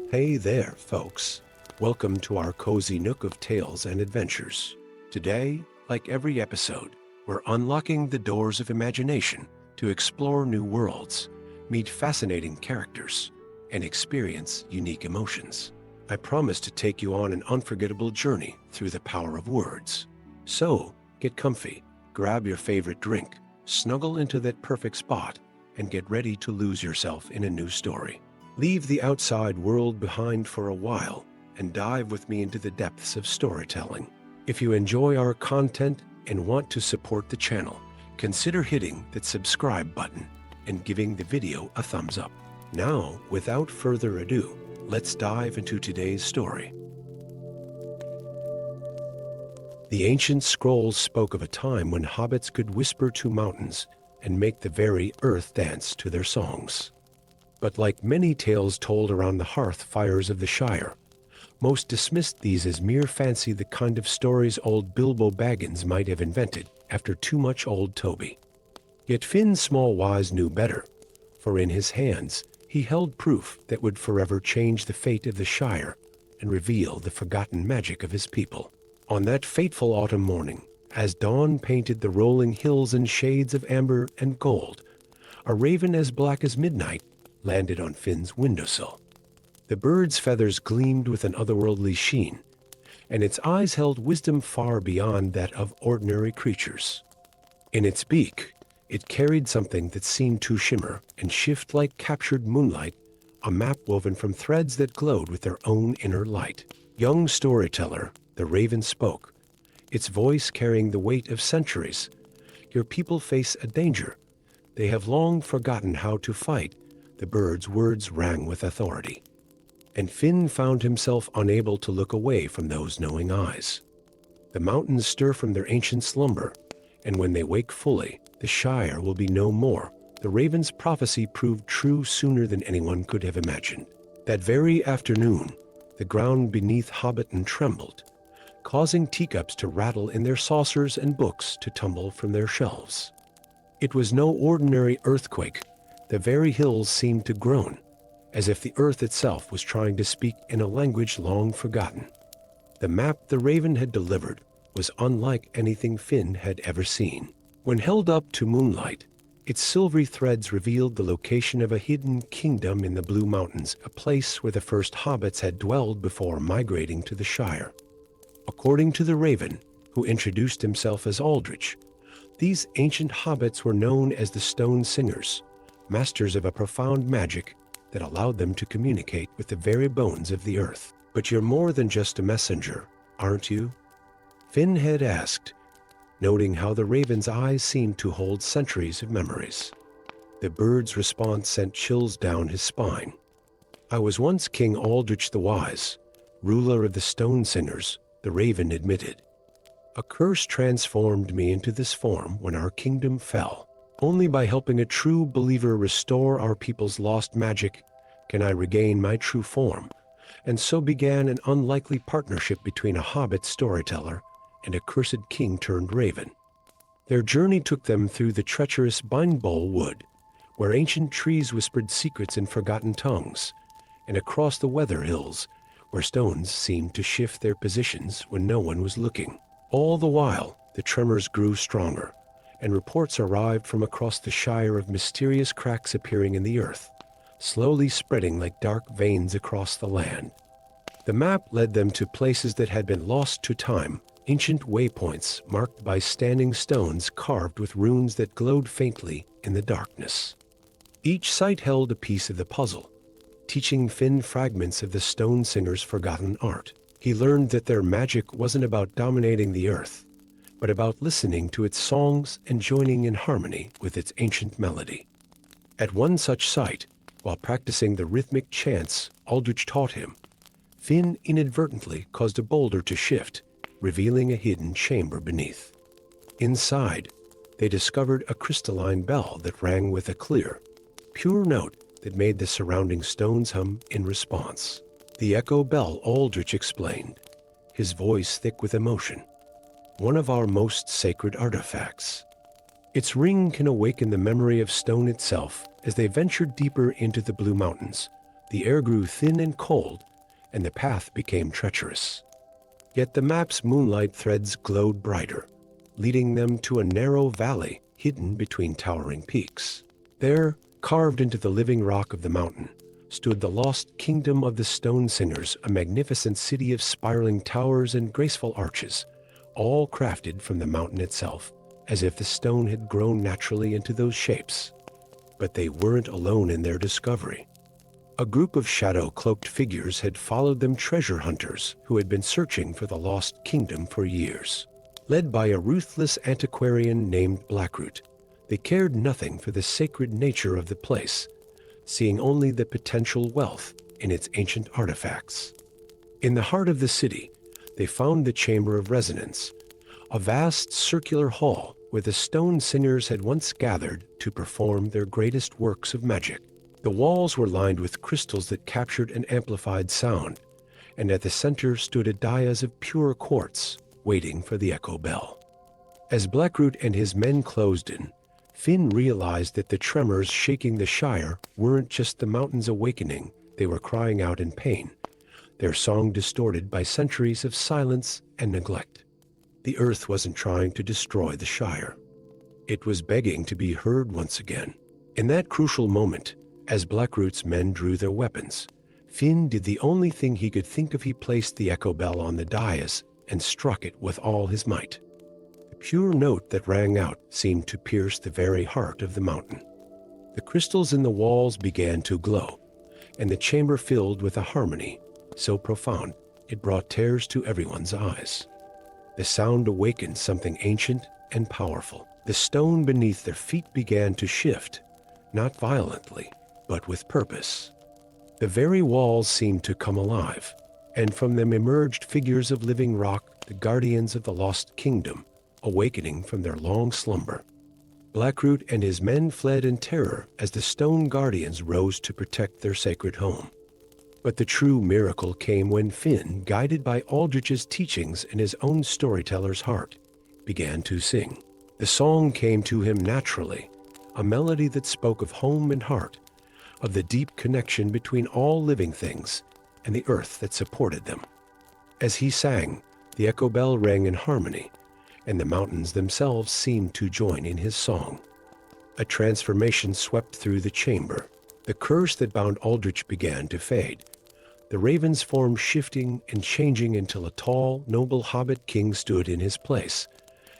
Hey there, folks. Welcome to our cozy nook of tales and adventures. Today, like every episode, we're unlocking the doors of imagination to explore new worlds, meet fascinating characters, and experience unique emotions. I promise to take you on an unforgettable journey through the power of words. So, get comfy, grab your favorite drink, snuggle into that perfect spot, and get ready to lose yourself in a new story. Leave the outside world behind for a while and dive with me into the depths of storytelling. If you enjoy our content and want to support the channel, consider hitting that subscribe button and giving the video a thumbs up. Now, without further ado, let's dive into today's story. The ancient scrolls spoke of a time when hobbits could whisper to mountains and make the very earth dance to their songs. But like many tales told around the hearth fires of the Shire, most dismissed these as mere fancy, the kind of stories old Bilbo Baggins might have invented after too much old Toby. Yet Finn Smallwise knew better, for in his hands he held proof that would forever change the fate of the Shire and reveal the forgotten magic of his people. On that fateful autumn morning, as dawn painted the rolling hills in shades of amber and gold, a raven as black as midnight landed on Finn's windowsill. The bird's feathers gleamed with an otherworldly sheen, and its eyes held wisdom far beyond that of ordinary creatures. In its beak, it carried something that seemed to shimmer and shift like captured moonlight, a map woven from threads that glowed with their own inner light. Young storyteller, the raven spoke, its voice carrying the weight of centuries. Your people face a danger. They have long forgotten how to fight. The bird's words rang with authority, and Finn found himself unable to look away from those knowing eyes. The mountains stir from their ancient slumber, and when they wake fully, the Shire will be no more. The raven's prophecy proved true sooner than anyone could have imagined. That very afternoon, the ground beneath Hobbiton trembled, causing teacups to rattle in their saucers and books to tumble from their shelves. It was no ordinary earthquake. The very hills seemed to groan, as if the earth itself was trying to speak in a language long forgotten. The map the raven had delivered was unlike anything Finn had ever seen. When held up to moonlight, its silvery threads revealed the location of a hidden kingdom in the Blue Mountains, a place where the first hobbits had dwelled before migrating to the Shire. According to the raven, who introduced himself as Aldrich, these ancient hobbits were known as the Stone Singers, masters of a profound magic that allowed them to communicate with the very bones of the earth. But you're more than just a messenger, aren't you? Finn had asked, noting how the raven's eyes seemed to hold centuries of memories. The bird's response sent chills down his spine. I was once King Aldrich the Wise, ruler of the Stone Singers, the raven admitted. A curse transformed me into this form when our kingdom fell. Only by helping a true believer restore our people's lost magic can I regain my true form, and so began an unlikely partnership between a hobbit storyteller and a cursed king-turned-raven. Their journey took them through the treacherous Bindbole Wood, where ancient trees whispered secrets in forgotten tongues, and across the Weather Hills, where stones seemed to shift their positions when no one was looking. All the while, the tremors grew stronger, and reports arrived from across the Shire of mysterious cracks appearing in the earth, slowly spreading like dark veins across the land. The map led them to places that had been lost to time, ancient waypoints marked by standing stones carved with runes that glowed faintly in the darkness. Each site held a piece of the puzzle, teaching Finn fragments of the Stone Singers' forgotten art. He learned that their magic wasn't about dominating the earth, but about listening to its songs and joining in harmony with its ancient melody. At one such site, while practicing the rhythmic chants Aldrich taught him, Finn inadvertently caused a boulder to shift, revealing a hidden chamber beneath. Inside, they discovered a crystalline bell that rang with a clear, pure note that made the surrounding stones hum in response. The echo bell, Aldrich explained, his voice thick with emotion. One of our most sacred artifacts. Its ring can awaken the memory of stone itself. As they ventured deeper into the Blue Mountains, The air grew thin and cold, and the path became treacherous. Yet the map's moonlight threads glowed brighter, leading them to a narrow valley hidden between towering peaks. There, carved into the living rock of the mountain, stood the lost kingdom of the Stone Singers, a magnificent city of spiraling towers and graceful arches, all crafted from the mountain itself, as if the stone had grown naturally into those shapes. But they weren't alone in their discovery. A group of shadow-cloaked figures had followed them, treasure hunters who had been searching for the lost kingdom for years. Led by a ruthless antiquarian named Blackroot, they cared nothing for the sacred nature of the place, seeing only the potential wealth in its ancient artifacts. In the heart of the city, they found the Chamber of Resonance, a vast circular hall where the Stone Singers had once gathered to perform their greatest works of magic. The walls were lined with crystals that captured and amplified sound, and at the center stood a dais of pure quartz, waiting for the echo bell. As Blackroot and his men closed in, Finn realized that the tremors shaking the Shire weren't just the mountains awakening, they were crying out in pain, their song distorted by centuries of silence and neglect. The earth wasn't trying to destroy the Shire. It was begging to be heard once again. In that crucial moment, as Blackroot's men drew their weapons, Finn did the only thing he could think of. He placed the echo bell on the dais and struck it with all his might. The pure note that rang out seemed to pierce the very heart of the mountain. The crystals in the walls began to glow, and the chamber filled with a harmony so profound it brought tears to everyone's eyes. The sound awakened something ancient and powerful. The stone beneath their feet began to shift, not violently, but with purpose. The very walls seemed to come alive, and from them emerged figures of living rock, the guardians of the lost kingdom, awakening from their long slumber. Blackroot and his men fled in terror as the stone guardians rose to protect their sacred home. But the true miracle came when Finn, guided by Aldrich's teachings and his own storyteller's heart, began to sing. The song came to him naturally, a melody that spoke of home and heart, of the deep connection between all living things and the earth that supported them. As he sang, the echo bell rang in harmony, and the mountains themselves seemed to join in his song. A transformation swept through the chamber. The curse that bound Aldrich began to fade, the raven's form shifting and changing until a tall, noble hobbit king stood in his place,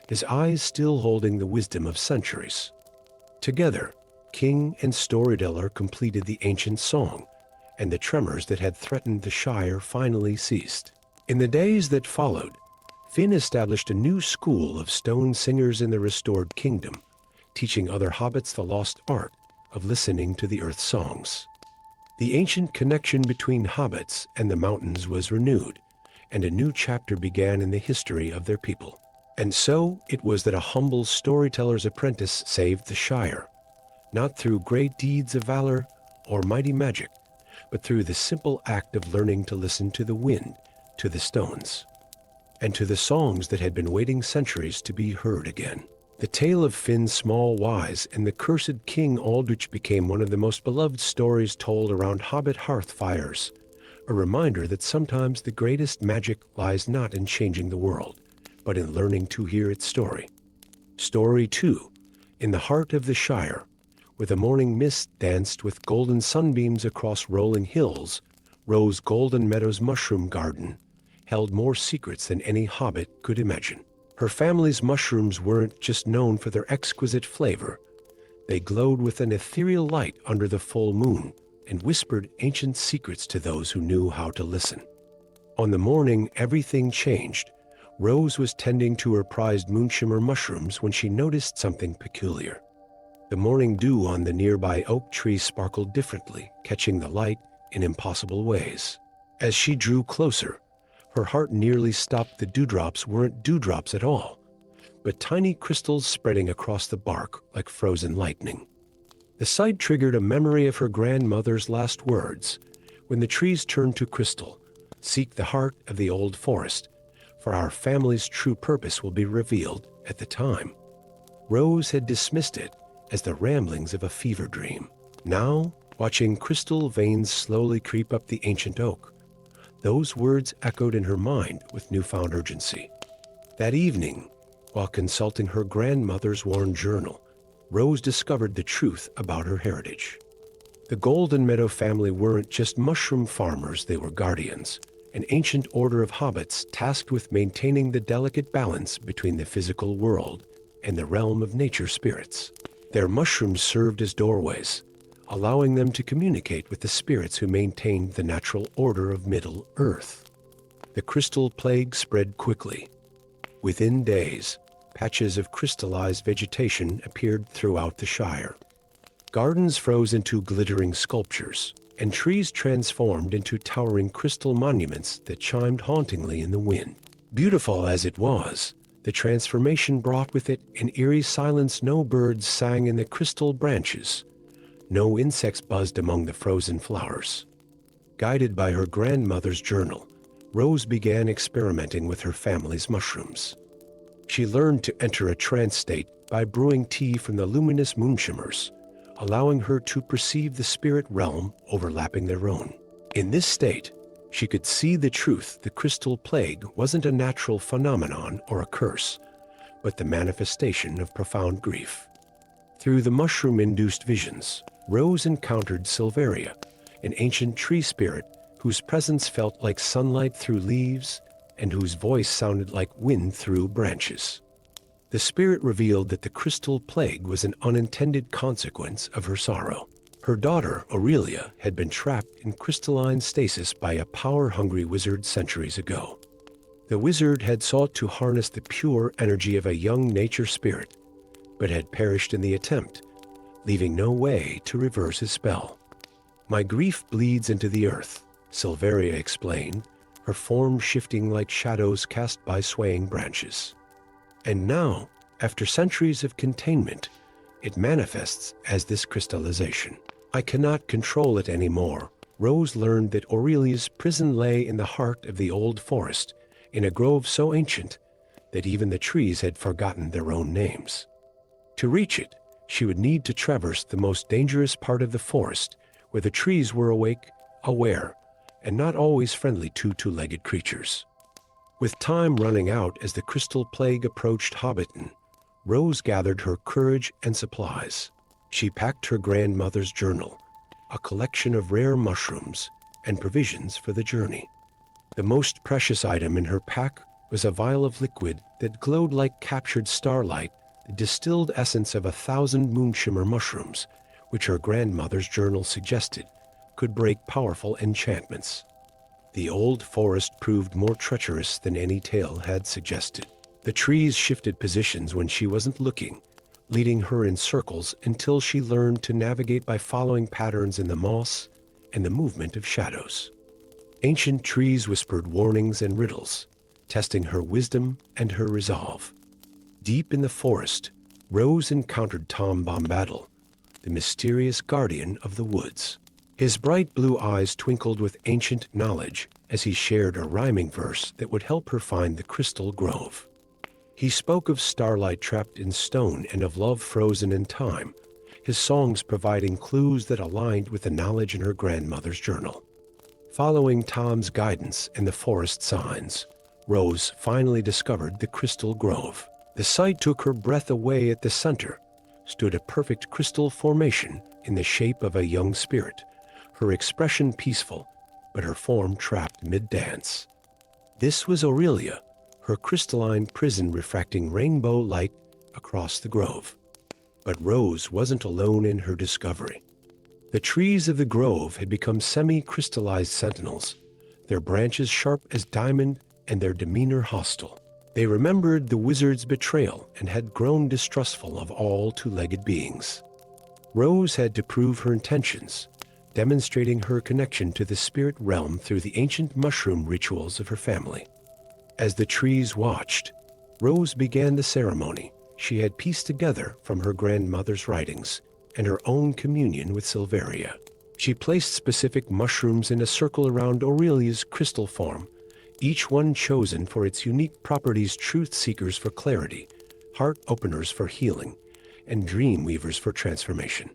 his eyes still holding the wisdom of centuries. Together, king and storyteller completed the ancient song, and the tremors that had threatened the Shire finally ceased. In the days that followed, Finn established a new school of stone singers in the restored kingdom, teaching other hobbits the lost art of listening to the earth's songs. The ancient connection between hobbits and the mountains was renewed, and a new chapter began in the history of their people. And so it was that a humble storyteller's apprentice saved the Shire, not through great deeds of valor or mighty magic, but through the simple act of learning to listen to the wind, to the stones, and to the songs that had been waiting centuries to be heard again. The tale of Finn's small wise and the cursed King Aldrich became one of the most beloved stories told around Hobbit hearth fires, a reminder that sometimes the greatest magic lies not in changing the world, but in learning to hear its story. Story 2, in the heart of the Shire, where the morning mist danced with golden sunbeams across rolling hills, rose Golden Meadow's mushroom garden, held more secrets than any hobbit could imagine. Her family's mushrooms weren't just known for their exquisite flavor. They glowed with an ethereal light under the full moon and whispered ancient secrets to those who knew how to listen. On the morning everything changed, Rose was tending to her prized moonshimmer mushrooms when she noticed something peculiar. The morning dew on the nearby oak tree sparkled differently, catching the light in impossible ways. As she drew closer, her heart nearly stopped. The dewdrops weren't dewdrops at all, but tiny crystals spreading across the bark like frozen lightning. The sight triggered a memory of her grandmother's last words, when the trees turned to crystal, "Seek the heart of the old forest, for our family's true purpose will be revealed at the time." Rose had dismissed it as the ramblings of a fever dream. Now, watching crystal veins slowly creep up the ancient oak. Those words echoed in her mind with newfound urgency. That evening, while consulting her grandmother's worn journal, Rose discovered the truth about her heritage. The Golden Meadow family weren't just mushroom farmers, they were guardians, an ancient order of hobbits tasked with maintaining the delicate balance between the physical world and the realm of nature spirits. Their mushrooms served as doorways, allowing them to communicate with the spirits who maintained the natural order of Middle-earth. The crystal plague spread quickly. Within days, patches of crystallized vegetation appeared throughout the Shire. Gardens froze into glittering sculptures, and trees transformed into towering crystal monuments that chimed hauntingly in the wind. Beautiful as it was, the transformation brought with it an eerie silence. No birds sang in the crystal branches. No insects buzzed among the frozen flowers. Guided by her grandmother's journal, Rose began experimenting with her family's mushrooms. She learned to enter a trance state by brewing tea from the luminous moonshimmers, allowing her to perceive the spirit realm overlapping their own. In this state, she could see the truth. The crystal plague wasn't a natural phenomenon or a curse, but the manifestation of profound grief. Through the mushroom-induced visions, Rose encountered Silveria, an ancient tree spirit whose presence felt like sunlight through leaves and whose voice sounded like wind through branches. The spirit revealed that the crystal plague was an unintended consequence of her sorrow. Her daughter, Aurelia, had been trapped in crystalline stasis by a power-hungry wizard centuries ago. The wizard had sought to harness the pure energy of a young nature spirit, but had perished in the attempt, leaving no way to reverse his spell. "My grief bleeds into the earth," Silveria explained, her form shifting like shadows cast by swaying branches. "And now, after centuries of containment, it manifests as this crystallization. I cannot control it anymore." Rose learned that Aurelia's prison lay in the heart of the old forest, in a grove so ancient that even the trees had forgotten their own names. To reach it, she would need to traverse the most dangerous part of the forest, where the trees were awake, aware, and not always friendly to two-legged creatures. With time running out as the crystal plague approached Hobbiton, Rose gathered her courage and supplies. She packed her grandmother's journal, a collection of rare mushrooms, and provisions for the journey. The most precious item in her pack was a vial of liquid that glowed like captured starlight, the distilled essence of 1,000 moonshimmer mushrooms, which her grandmother's journal suggested could break powerful enchantments. The old forest proved more treacherous than any tale had suggested. The trees shifted positions when she wasn't looking, leading her in circles until she learned to navigate by following patterns in the moss and the movement of shadows. Ancient trees whispered warnings and riddles, testing her wisdom and her resolve. Deep in the forest, Rose encountered Tom Bombadil, the mysterious guardian of the woods. His bright blue eyes twinkled with ancient knowledge as he shared a rhyming verse that would help her find the crystal grove. He spoke of starlight trapped in stone and of love frozen in time, his songs providing clues that aligned with the knowledge in her grandmother's journal. Following Tom's guidance and the forest signs, Rose finally discovered the crystal grove. The sight took her breath away. At the center stood a perfect crystal formation in the shape of a young spirit, her expression peaceful, but her form trapped mid-dance. This was Aurelia, her crystalline prison refracting rainbow light across the grove. But Rose wasn't alone in her discovery. The trees of the grove had become semi-crystallized sentinels, their branches sharp as diamond and their demeanor hostile. They remembered the wizard's betrayal and had grown distrustful of all two-legged beings. Rose had to prove her intentions, demonstrating her connection to the spirit realm through the ancient mushroom rituals of her family. As the trees watched, Rose began the ceremony she had pieced together from her grandmother's writings and her own communion with Silveria. She placed specific mushrooms in a circle around Aurelia's crystal form, each one chosen for its unique properties: truth seekers for clarity, heart openers for healing, and dream weavers for transformation.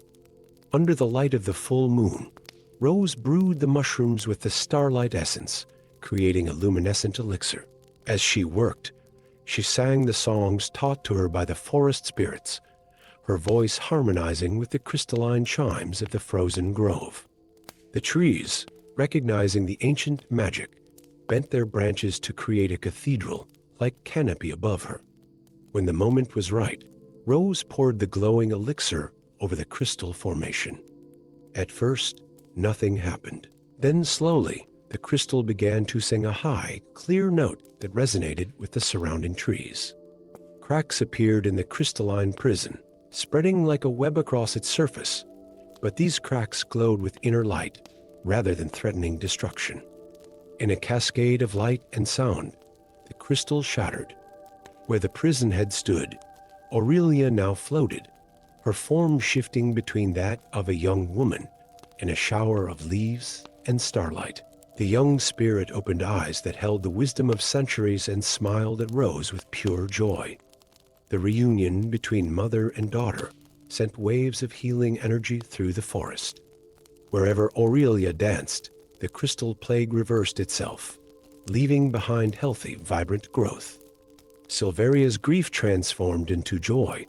Under the light of the full moon, Rose brewed the mushrooms with the starlight essence, creating a luminescent elixir. As she worked, she sang the songs taught to her by the forest spirits, her voice harmonizing with the crystalline chimes of the frozen grove. The trees, recognizing the ancient magic, bent their branches to create a cathedral-like canopy above her. When the moment was right, Rose poured the glowing elixir over the crystal formation. At first, nothing happened. Then slowly, the crystal began to sing a high, clear note that resonated with the surrounding trees. Cracks appeared in the crystalline prison, spreading like a web across its surface, but these cracks glowed with inner light rather than threatening destruction. In a cascade of light and sound, the crystal shattered. Where the prison had stood, Aurelia now floated, her form shifting between that of a young woman in a shower of leaves and starlight. The young spirit opened eyes that held the wisdom of centuries and smiled at Rose with pure joy. The reunion between mother and daughter sent waves of healing energy through the forest. Wherever Aurelia danced, the crystal plague reversed itself, leaving behind healthy, vibrant growth. Silveria's grief transformed into joy,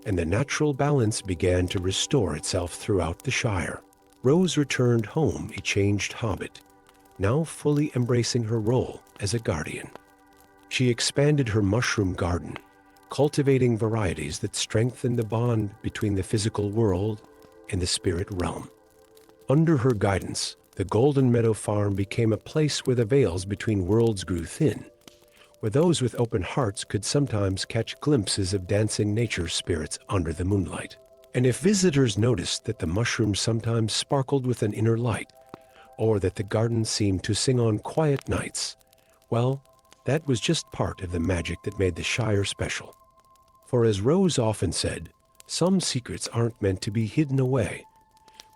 and the natural balance began to restore itself throughout the Shire. Rose returned home a changed hobbit, now fully embracing her role as a guardian. She expanded her mushroom garden, cultivating varieties that strengthened the bond between the physical world and the spirit realm. Under her guidance, the Golden Meadow Farm became a place where the veils between worlds grew thin, where those with open hearts could sometimes catch glimpses of dancing nature spirits under the moonlight. And if visitors noticed that the mushrooms sometimes sparkled with an inner light, or that the garden seemed to sing on quiet nights, well, that was just part of the magic that made the Shire special. For as Rose often said, some secrets aren't meant to be hidden away,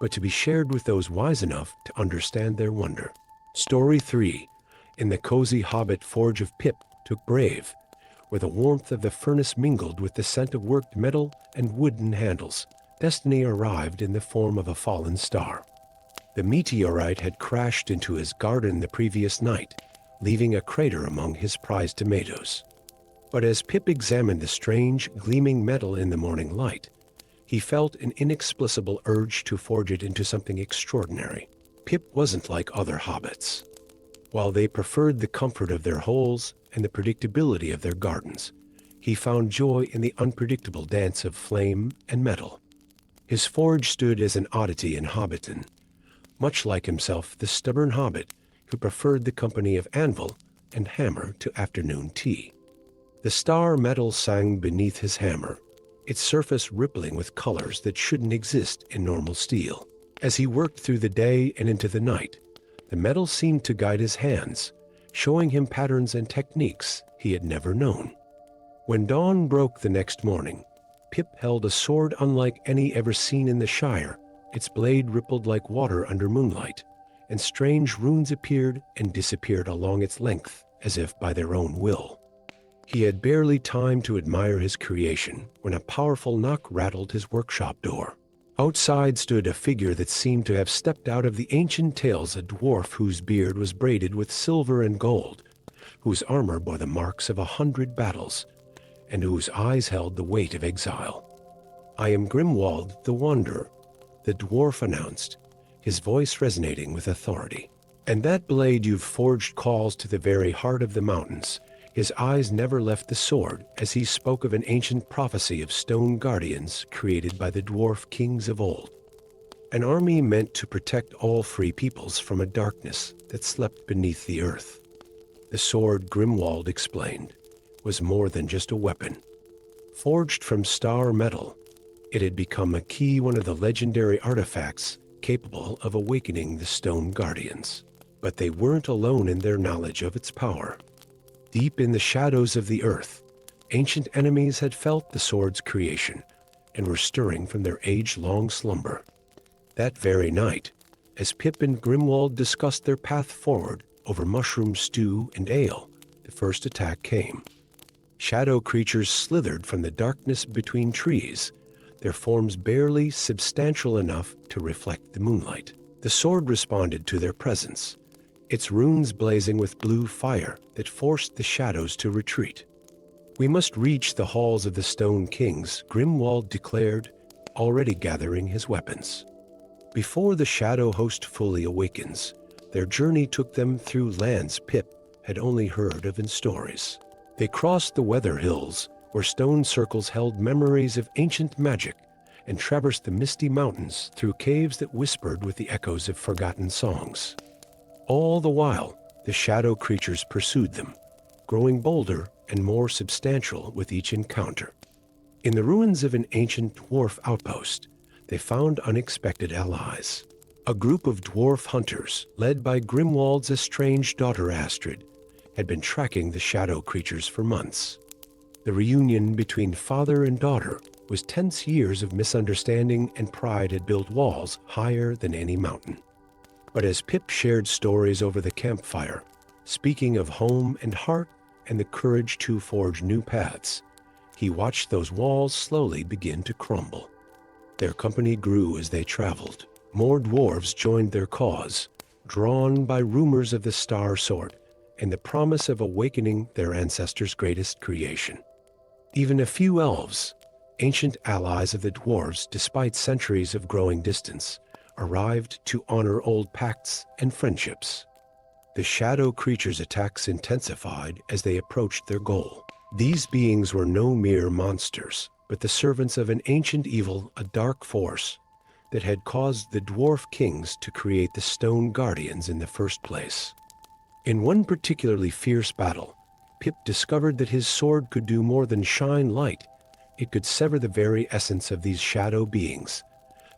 but to be shared with those wise enough to understand their wonder. Story 3. In the cozy Hobbit forge of Pip took Brave, where the warmth of the furnace mingled with the scent of worked metal and wooden handles. Destiny arrived in the form of a fallen star. The meteorite had crashed into his garden the previous night, leaving a crater among his prized tomatoes. But as Pip examined the strange, gleaming metal in the morning light, he felt an inexplicable urge to forge it into something extraordinary. Pip wasn't like other hobbits. While they preferred the comfort of their holes and the predictability of their gardens, he found joy in the unpredictable dance of flame and metal. His forge stood as an oddity in Hobbiton, much like himself, the stubborn hobbit who preferred the company of anvil and hammer to afternoon tea. The star metal sang beneath his hammer, its surface rippling with colors that shouldn't exist in normal steel. As he worked through the day and into the night, the metal seemed to guide his hands, showing him patterns and techniques he had never known. When dawn broke the next morning, Pip held a sword unlike any ever seen in the Shire. Its blade rippled like water under moonlight, and strange runes appeared and disappeared along its length as if by their own will. He had barely time to admire his creation when a powerful knock rattled his workshop door. Outside stood a figure that seemed to have stepped out of the ancient tales, a dwarf whose beard was braided with silver and gold, whose armor bore the marks of 100 battles, and whose eyes held the weight of exile. "I am Grimwald the Wanderer," the dwarf announced, his voice resonating with authority. "And that blade you've forged calls to the very heart of the mountains." His eyes never left the sword as he spoke of an ancient prophecy of stone guardians created by the dwarf kings of old. An army meant to protect all free peoples from a darkness that slept beneath the earth. The sword, Grimwald explained, was more than just a weapon. Forged from star metal, it had become a key, one of the legendary artifacts capable of awakening the stone guardians. But they weren't alone in their knowledge of its power. Deep in the shadows of the earth, ancient enemies had felt the sword's creation and were stirring from their age-long slumber. That very night, as Pip and Grimwald discussed their path forward over mushroom stew and ale, the first attack came. Shadow creatures slithered from the darkness between trees, their forms barely substantial enough to reflect the moonlight. The sword responded to their presence, its runes blazing with blue fire that forced the shadows to retreat. "We must reach the halls of the Stone Kings," Grimwald declared, already gathering his weapons. Before the shadow host fully awakens, their journey took them through lands Pip had only heard of in stories. They crossed the Weather Hills, where stone circles held memories of ancient magic, and traversed the misty mountains through caves that whispered with the echoes of forgotten songs. All the while, the shadow creatures pursued them, growing bolder and more substantial with each encounter. In the ruins of an ancient dwarf outpost, they found unexpected allies. A group of dwarf hunters, led by Grimwald's estranged daughter Astrid, had been tracking the shadow creatures for months. The reunion between father and daughter was tense. Years of misunderstanding and pride had built walls higher than any mountain. But as Pip shared stories over the campfire, speaking of home and heart and the courage to forge new paths, he watched those walls slowly begin to crumble. Their company grew as they traveled. More dwarves joined their cause, drawn by rumors of the Star Sword and the promise of awakening their ancestors' greatest creation. Even a few elves, ancient allies of the dwarves despite centuries of growing distance, arrived to honor old pacts and friendships. The shadow creatures' attacks intensified as they approached their goal. These beings were no mere monsters, but the servants of an ancient evil, a dark force that had caused the dwarf kings to create the Stone Guardians in the first place. In one particularly fierce battle, Pip discovered that his sword could do more than shine light. It could sever the very essence of these shadow beings,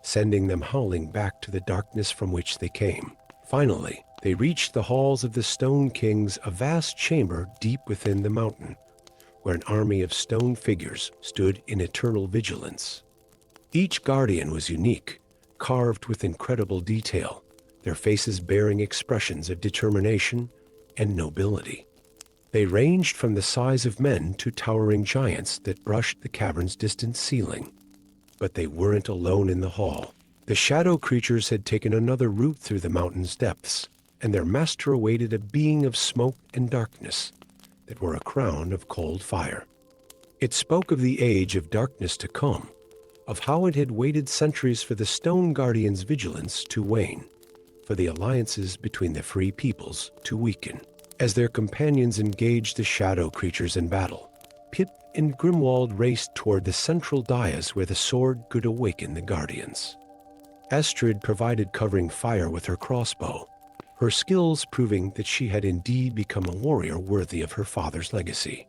sending them howling back to the darkness from which they came. Finally, they reached the halls of the Stone Kings, a vast chamber deep within the mountain, where an army of stone figures stood in eternal vigilance. Each guardian was unique, carved with incredible detail, their faces bearing expressions of determination and nobility. They ranged from the size of men to towering giants that brushed the cavern's distant ceiling. But they weren't alone in the hall. The shadow creatures had taken another route through the mountain's depths, and their master awaited a being of smoke and darkness that wore a crown of cold fire. It spoke of the age of darkness to come, of how it had waited centuries for the Stone Guardians' vigilance to wane, for the alliances between the free peoples to weaken. As their companions engaged the shadow creatures in battle, Pip and Grimwald raced toward the central dais where the sword could awaken the guardians. Astrid provided covering fire with her crossbow, her skills proving that she had indeed become a warrior worthy of her father's legacy.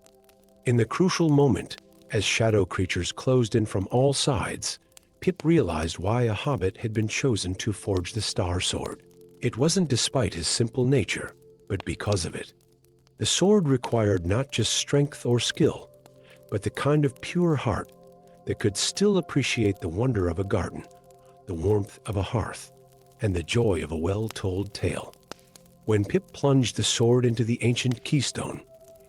In the crucial moment, as shadow creatures closed in from all sides, Pip realized why a hobbit had been chosen to forge the Star Sword. It wasn't despite his simple nature, but because of it. The sword required not just strength or skill, but the kind of pure heart that could still appreciate the wonder of a garden, the warmth of a hearth, and the joy of a well-told tale. When Pip plunged the sword into the ancient keystone,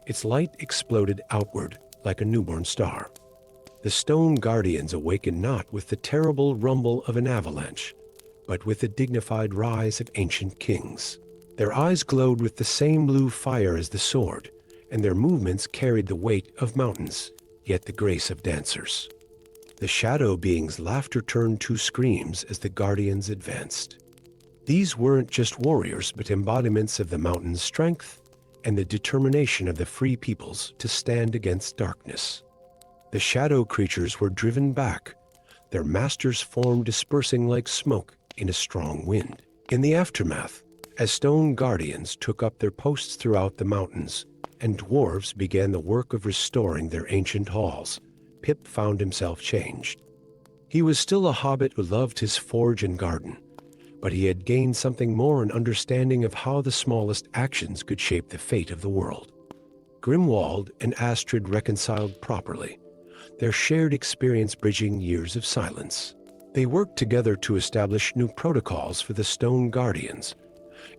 its light exploded outward like a newborn star. The Stone Guardians awakened not with the terrible rumble of an avalanche, but with the dignified rise of ancient kings. Their eyes glowed with the same blue fire as the sword, and their movements carried the weight of mountains, yet the grace of dancers. The shadow beings' laughter turned to screams as the guardians advanced. These weren't just warriors, but embodiments of the mountain's strength and the determination of the free peoples to stand against darkness. The shadow creatures were driven back, their masters' form dispersing like smoke in a strong wind. In the aftermath, as Stone Guardians took up their posts throughout the mountains, and dwarves began the work of restoring their ancient halls, Pip found himself changed. He was still a hobbit who loved his forge and garden, but he had gained something more, an understanding of how the smallest actions could shape the fate of the world. Grimwald and Astrid reconciled properly, their shared experience bridging years of silence. They worked together to establish new protocols for the Stone Guardians,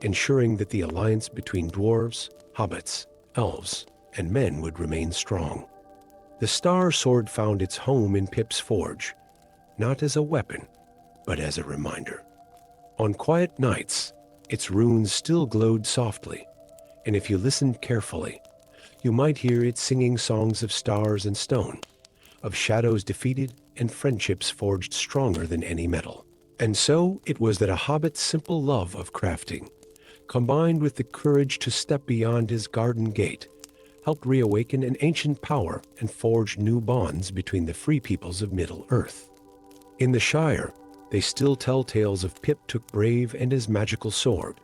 ensuring that the alliance between dwarves, hobbits, elves, and men would remain strong. The Star Sword found its home in Pip's forge, not as a weapon, but as a reminder. On quiet nights, its runes still glowed softly, and if you listened carefully, you might hear it singing songs of stars and stone, of shadows defeated and friendships forged stronger than any metal. And so it was that a hobbit's simple love of crafting, combined with the courage to step beyond his garden gate, helped reawaken an ancient power and forge new bonds between the free peoples of Middle-earth. In the Shire, they still tell tales of Pip Took-Brave and his magical sword,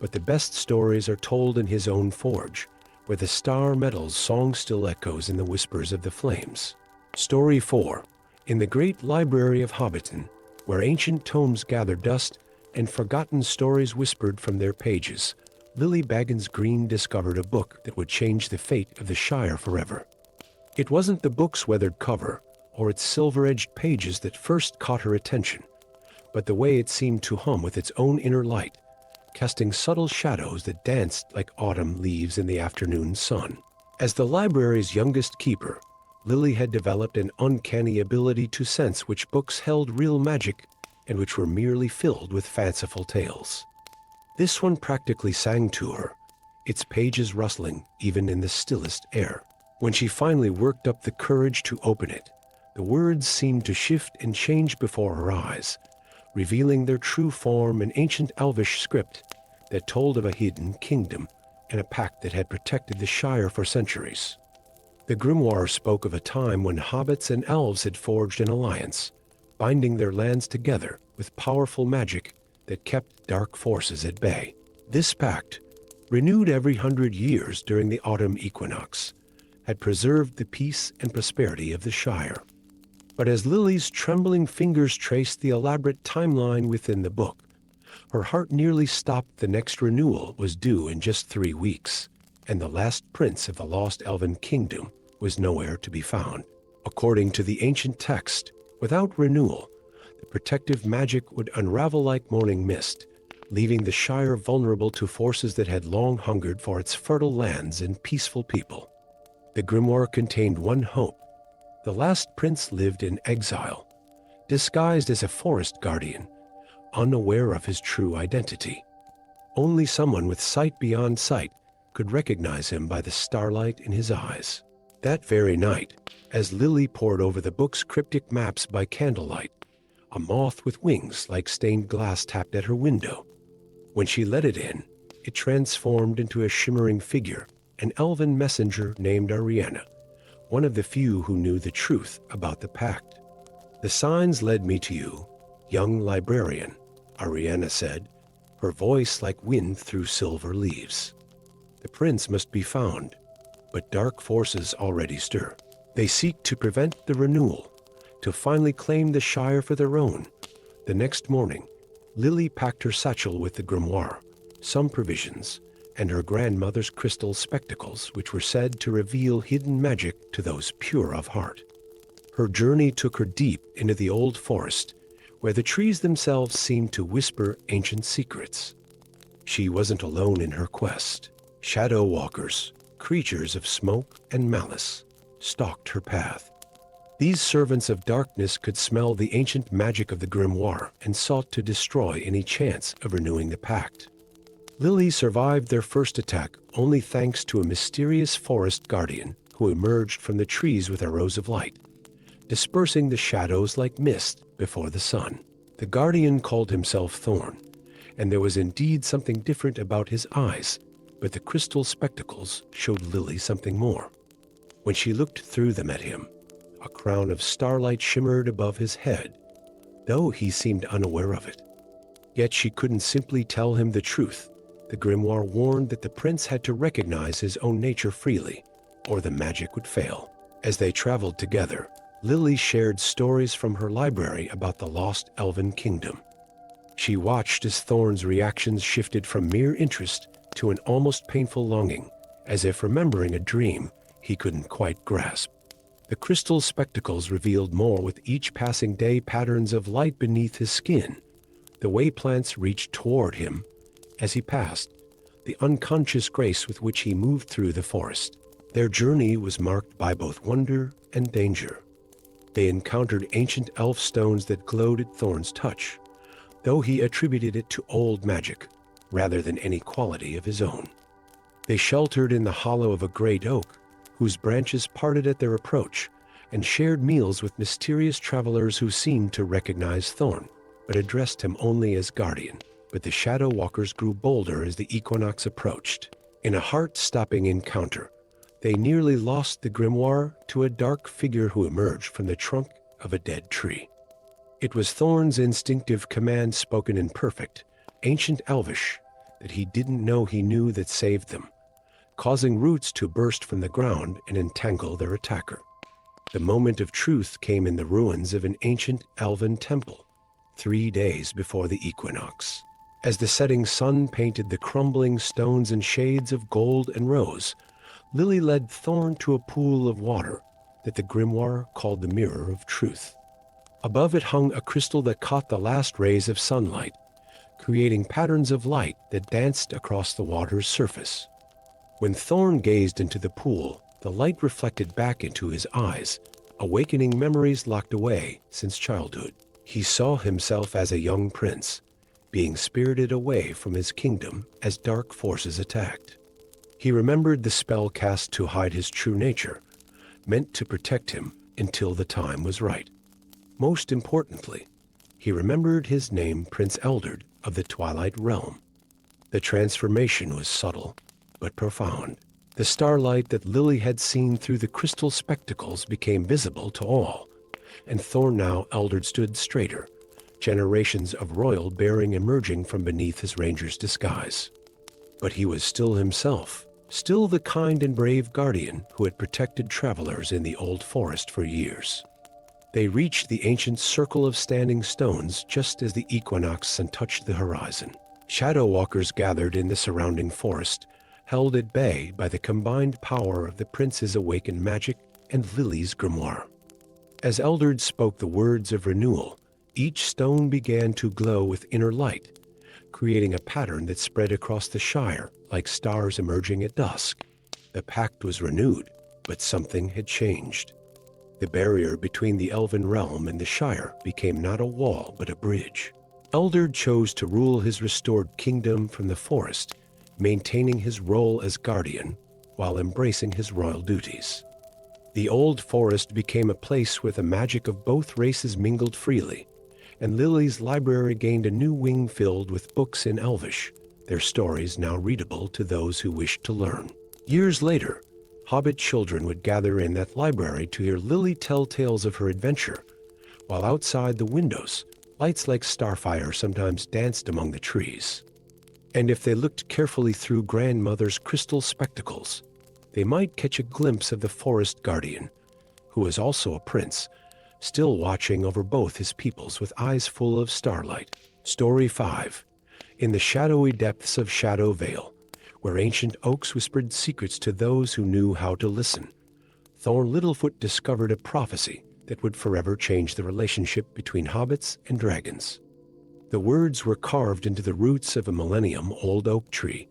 but the best stories are told in his own forge, where the star metal's song still echoes in the whispers of the flames. Story 4. In the great library of Hobbiton, where ancient tomes gather dust and forgotten stories whispered from their pages, Lily Baggins Green discovered a book that would change the fate of the Shire forever. It wasn't the book's weathered cover or its silver-edged pages that first caught her attention, but the way it seemed to hum with its own inner light, casting subtle shadows that danced like autumn leaves in the afternoon sun. As the library's youngest keeper, Lily had developed an uncanny ability to sense which books held real magic and which were merely filled with fanciful tales. This one practically sang to her, its pages rustling even in the stillest air. When she finally worked up the courage to open it, the words seemed to shift and change before her eyes, revealing their true form in ancient elvish script that told of a hidden kingdom and a pact that had protected the Shire for centuries. The grimoire spoke of a time when hobbits and elves had forged an alliance, binding their lands together with powerful magic that kept dark forces at bay. This pact, renewed every 100 years during the autumn equinox, had preserved the peace and prosperity of the Shire. But as Lily's trembling fingers traced the elaborate timeline within the book, her heart nearly stopped. The next renewal was due in just 3 weeks, and the last prince of the lost elven kingdom was nowhere to be found. According to the ancient text, without renewal, the protective magic would unravel like morning mist, leaving the Shire vulnerable to forces that had long hungered for its fertile lands and peaceful people. The grimoire contained one hope. The last prince lived in exile, disguised as a forest guardian, unaware of his true identity. Only someone with sight beyond sight could recognize him by the starlight in his eyes. That very night, as Lily pored over the book's cryptic maps by candlelight, a moth with wings like stained glass tapped at her window. When she let it in, it transformed into a shimmering figure, an elven messenger named Ariana, one of the few who knew the truth about the pact. "The signs led me to you, young librarian," Ariana said, her voice like wind through silver leaves. "The prince must be found, but dark forces already stir. They seek to prevent the renewal, to finally claim the Shire for their own." The next morning, Lily packed her satchel with the grimoire, some provisions, and her grandmother's crystal spectacles, which were said to reveal hidden magic to those pure of heart. Her journey took her deep into the old forest, where the trees themselves seemed to whisper ancient secrets. She wasn't alone in her quest. Shadow walkers, creatures of smoke and malice, stalked her path. These servants of darkness could smell the ancient magic of the grimoire and sought to destroy any chance of renewing the pact. Lily survived their first attack only thanks to a mysterious forest guardian who emerged from the trees with arrows of light, dispersing the shadows like mist before the sun. The guardian called himself Thorn, and there was indeed something different about his eyes, but the crystal spectacles showed Lily something more. When she looked through them at him, a crown of starlight shimmered above his head, though he seemed unaware of it. Yet she couldn't simply tell him the truth. The grimoire warned that the prince had to recognize his own nature freely, or the magic would fail. As they traveled together, Lily shared stories from her library about the lost elven kingdom. She watched as Thorn's reactions shifted from mere interest to an almost painful longing, as if remembering a dream he couldn't quite grasp. The crystal spectacles revealed more with each passing day, patterns of light beneath his skin, the way plants reached toward him as he passed, the unconscious grace with which he moved through the forest. Their journey was marked by both wonder and danger. They encountered ancient elf stones that glowed at Thorn's touch, though he attributed it to old magic rather than any quality of his own. They sheltered in the hollow of a great oak, whose branches parted at their approach, and shared meals with mysterious travelers who seemed to recognize Thorn, but addressed him only as guardian. But the shadow walkers grew bolder as the equinox approached. In a heart-stopping encounter, they nearly lost the grimoire to a dark figure who emerged from the trunk of a dead tree. It was Thorn's instinctive command spoken in perfect, ancient Elvish that he didn't know he knew that saved them, causing roots to burst from the ground and entangle their attacker. The moment of truth came in the ruins of an ancient elven temple, 3 days before the equinox. As the setting sun painted the crumbling stones in shades of gold and rose, Lily led Thorn to a pool of water that the grimoire called the Mirror of Truth. Above it hung a crystal that caught the last rays of sunlight, creating patterns of light that danced across the water's surface. When Thorn gazed into the pool, the light reflected back into his eyes, awakening memories locked away since childhood. He saw himself as a young prince, being spirited away from his kingdom as dark forces attacked. He remembered the spell cast to hide his true nature, meant to protect him until the time was right. Most importantly, he remembered his name, Prince Eldred of the Twilight Realm. The transformation was subtle, but profound. The starlight that Lily had seen through the crystal spectacles became visible to all, and Thorn now Eldred stood straighter, generations of royal bearing emerging from beneath his ranger's disguise. But he was still himself, still the kind and brave guardian who had protected travelers in the old forest for years. They reached the ancient circle of standing stones just as the equinox sun touched the horizon. Shadow walkers gathered in the surrounding forest, held at bay by the combined power of the prince's awakened magic and Lily's grimoire. As Eldred spoke the words of renewal, each stone began to glow with inner light, creating a pattern that spread across the Shire like stars emerging at dusk. The pact was renewed, but something had changed. The barrier between the elven realm and the Shire became not a wall but a bridge. Eldred chose to rule his restored kingdom from the forest, maintaining his role as guardian while embracing his royal duties. The old forest became a place where the magic of both races mingled freely, and Lily's library gained a new wing filled with books in Elvish, their stories now readable to those who wished to learn. Years later, Hobbit children would gather in that library to hear Lily tell tales of her adventure, while outside the windows, lights like starfire sometimes danced among the trees. And if they looked carefully through grandmother's crystal spectacles, they might catch a glimpse of the forest guardian, who was also a prince, still watching over both his peoples with eyes full of starlight. Story 5. In the shadowy depths of Shadow Vale, where ancient oaks whispered secrets to those who knew how to listen, Thorn Littlefoot discovered a prophecy that would forever change the relationship between hobbits and dragons. The words were carved into the roots of a millennium-old oak tree,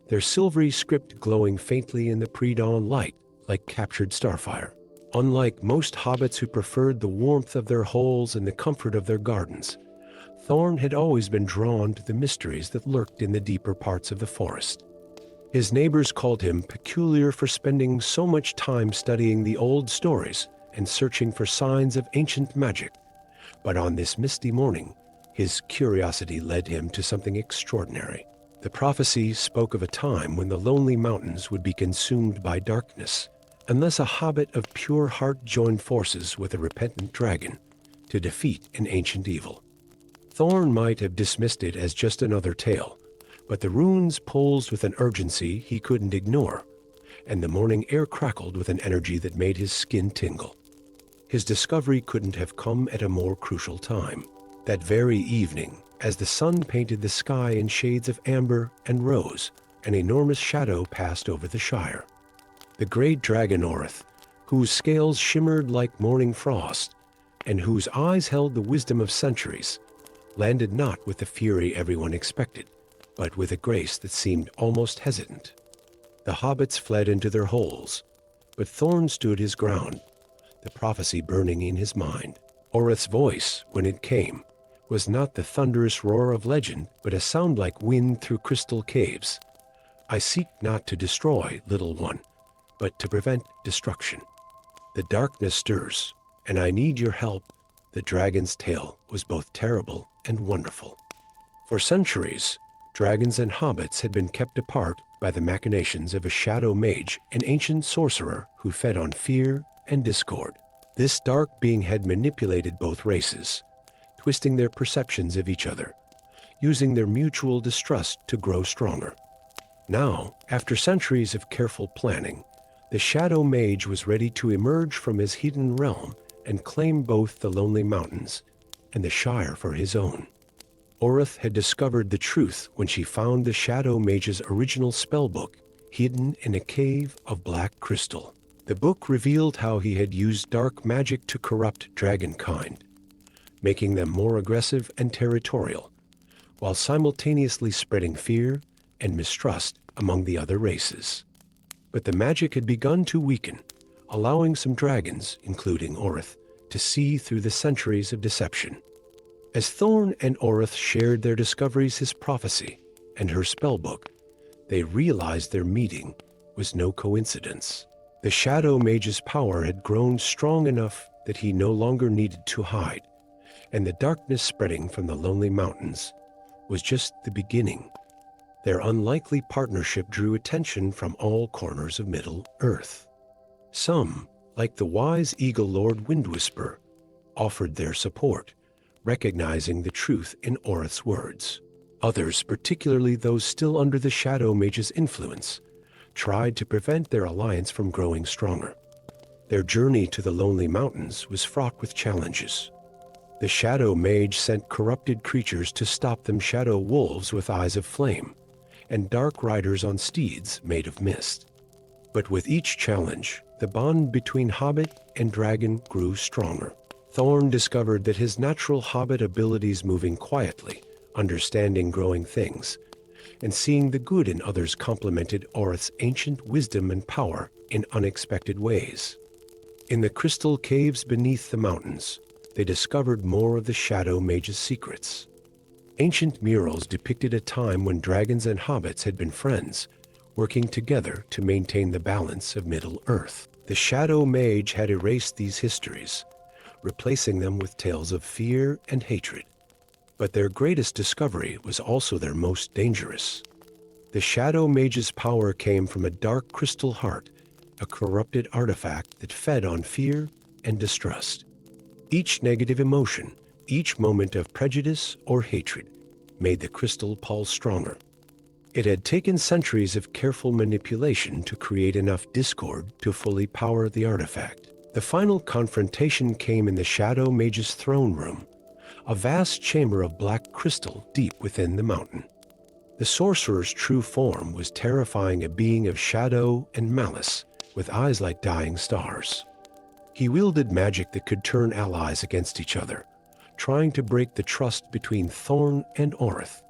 their silvery script glowing faintly in the pre-dawn light like captured starfire. Unlike most hobbits who preferred the warmth of their holes and the comfort of their gardens, Thorn had always been drawn to the mysteries that lurked in the deeper parts of the forest. His neighbors called him peculiar for spending so much time studying the old stories and searching for signs of ancient magic. But on this misty morning, his curiosity led him to something extraordinary. The prophecy spoke of a time when the lonely mountains would be consumed by darkness, unless a hobbit of pure heart joined forces with a repentant dragon to defeat an ancient evil. Thorn might have dismissed it as just another tale, but the runes pulsed with an urgency he couldn't ignore, and the morning air crackled with an energy that made his skin tingle. His discovery couldn't have come at a more crucial time. That very evening, as the sun painted the sky in shades of amber and rose, an enormous shadow passed over the Shire. The great dragon Orth, whose scales shimmered like morning frost, and whose eyes held the wisdom of centuries, landed not with the fury everyone expected, but with a grace that seemed almost hesitant. The hobbits fled into their holes, but Thorn stood his ground, the prophecy burning in his mind. Orith's voice, when it came, was not the thunderous roar of legend, but a sound like wind through crystal caves. I seek not to destroy, little one, but to prevent destruction. The darkness stirs, and I need your help. The dragon's tale was both terrible and wonderful. For centuries, dragons and hobbits had been kept apart by the machinations of a shadow mage, an ancient sorcerer who fed on fear and discord. This dark being had manipulated both races, twisting their perceptions of each other, using their mutual distrust to grow stronger. Now, after centuries of careful planning, the shadow mage was ready to emerge from his hidden realm and claim both the lonely mountains and the Shire for his own. Orith had discovered the truth when she found the shadow mage's original spellbook hidden in a cave of black crystal. The book revealed how he had used dark magic to corrupt dragonkind, making them more aggressive and territorial, while simultaneously spreading fear and mistrust among the other races. But the magic had begun to weaken, allowing some dragons, including Orith, to see through the centuries of deception. As Thorn and Orith shared their discoveries, his prophecy and her spellbook, they realized their meeting was no coincidence. The shadow mage's power had grown strong enough that he no longer needed to hide, and the darkness spreading from the lonely mountains was just the beginning. Their unlikely partnership drew attention from all corners of Middle-earth. Some, like the wise eagle Lord Windwhisper, offered their support, recognizing the truth in Orith's words. Others, particularly those still under the shadow mage's influence, tried to prevent their alliance from growing stronger. Their journey to the lonely mountains was fraught with challenges. The shadow mage sent corrupted creatures to stop them, shadow wolves with eyes of flame, and dark riders on steeds made of mist. But with each challenge, the bond between hobbit and dragon grew stronger. Thorn discovered that his natural hobbit abilities, moving quietly, understanding growing things, and seeing the good in others, complemented Orith's ancient wisdom and power in unexpected ways. In the crystal caves beneath the mountains, they discovered more of the shadow mage's secrets. Ancient murals depicted a time when dragons and hobbits had been friends, working together to maintain the balance of Middle-earth. The shadow mage had erased these histories, replacing them with tales of fear and hatred. But their greatest discovery was also their most dangerous. The shadow mage's power came from a dark crystal heart, a corrupted artifact that fed on fear and distrust. Each negative emotion, each moment of prejudice or hatred, made the crystal pulse stronger. It had taken centuries of careful manipulation to create enough discord to fully power the artifact. The final confrontation came in the shadow mage's throne room, a vast chamber of black crystal deep within the mountain. The sorcerer's true form was terrifying, a being of shadow and malice, with eyes like dying stars. He wielded magic that could turn allies against each other, trying to break the trust between Thorn and Orith.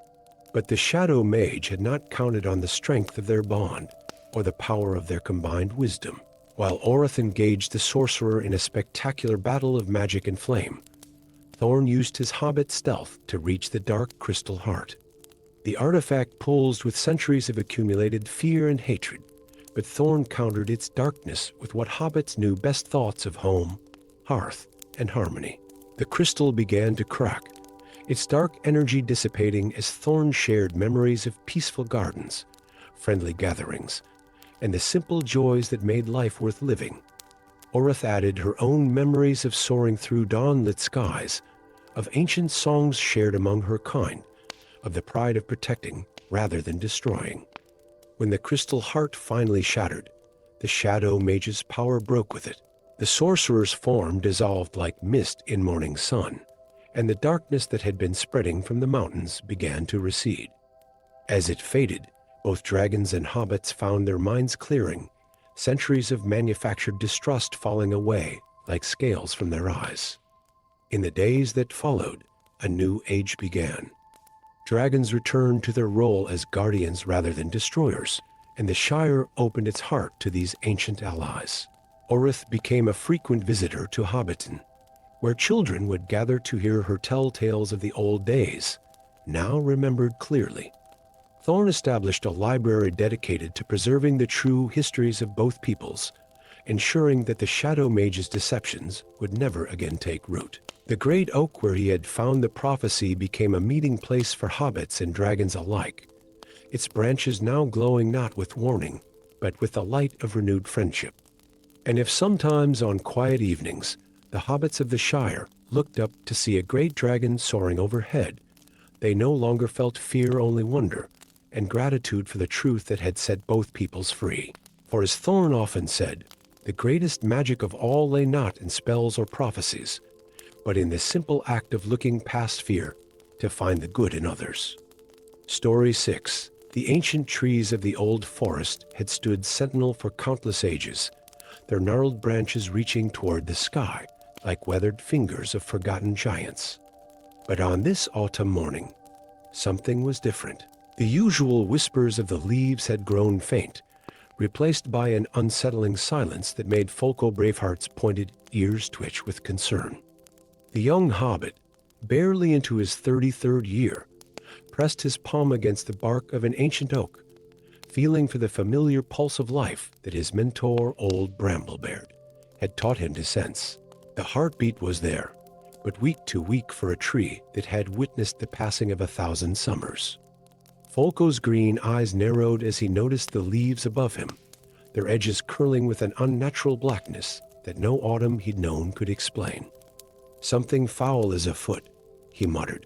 But the shadow mage had not counted on the strength of their bond or the power of their combined wisdom. While Orith engaged the sorcerer in a spectacular battle of magic and flame, Thorn used his hobbit stealth to reach the dark crystal heart. The artifact pulsed with centuries of accumulated fear and hatred, but Thorn countered its darkness with what hobbits knew best: thoughts of home, hearth, and harmony. The crystal began to crack, its dark energy dissipating as Thorn shared memories of peaceful gardens, friendly gatherings, and the simple joys that made life worth living. Orith added her own memories of soaring through dawn-lit skies, of ancient songs shared among her kind, of the pride of protecting rather than destroying. When the crystal heart finally shattered, the shadow mage's power broke with it. The sorcerer's form dissolved like mist in morning sun, and the darkness that had been spreading from the mountains began to recede. As it faded, both dragons and hobbits found their minds clearing, centuries of manufactured distrust falling away like scales from their eyes. In the days that followed, a new age began. Dragons returned to their role as guardians rather than destroyers, and the Shire opened its heart to these ancient allies. Orith became a frequent visitor to Hobbiton, where children would gather to hear her tell tales of the old days, now remembered clearly. Thorn established a library dedicated to preserving the true histories of both peoples, ensuring that the Shadow Mage's deceptions would never again take root. The great oak where he had found the prophecy became a meeting place for hobbits and dragons alike, its branches now glowing not with warning, but with the light of renewed friendship. And if sometimes on quiet evenings, the hobbits of the Shire looked up to see a great dragon soaring overhead, they no longer felt fear, only wonder, and gratitude for the truth that had set both peoples free. For as Thorn often said, the greatest magic of all lay not in spells or prophecies, but in the simple act of looking past fear to find the good in others. Story 6. The ancient trees of the old forest had stood sentinel for countless ages, their gnarled branches reaching toward the sky like weathered fingers of forgotten giants. But on this autumn morning, something was different. The usual whispers of the leaves had grown faint, replaced by an unsettling silence that made Folko Braveheart's pointed ears twitch with concern. The young hobbit, barely into his 33rd year, pressed his palm against the bark of an ancient oak, feeling for the familiar pulse of life that his mentor, old Bramblebeard, had taught him to sense. The heartbeat was there, but weak too weak for a tree that had witnessed the passing of 1,000 summers. Folko's green eyes narrowed as he noticed the leaves above him, their edges curling with an unnatural blackness that no autumn he'd known could explain. "Something foul is afoot," he muttered,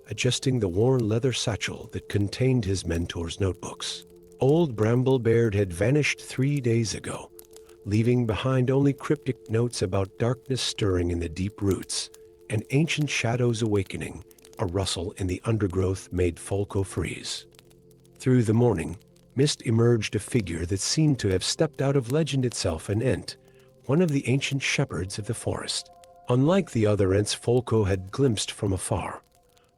adjusting the worn leather satchel that contained his mentor's notebooks. Old Bramblebeard had vanished 3 days ago, leaving behind only cryptic notes about darkness stirring in the deep roots and ancient shadows awakening. A rustle in the undergrowth made Folko freeze. Through the morning mist emerged a figure that seemed to have stepped out of legend itself, an Ent, one of the ancient shepherds of the forest. Unlike the other Ents Folko had glimpsed from afar,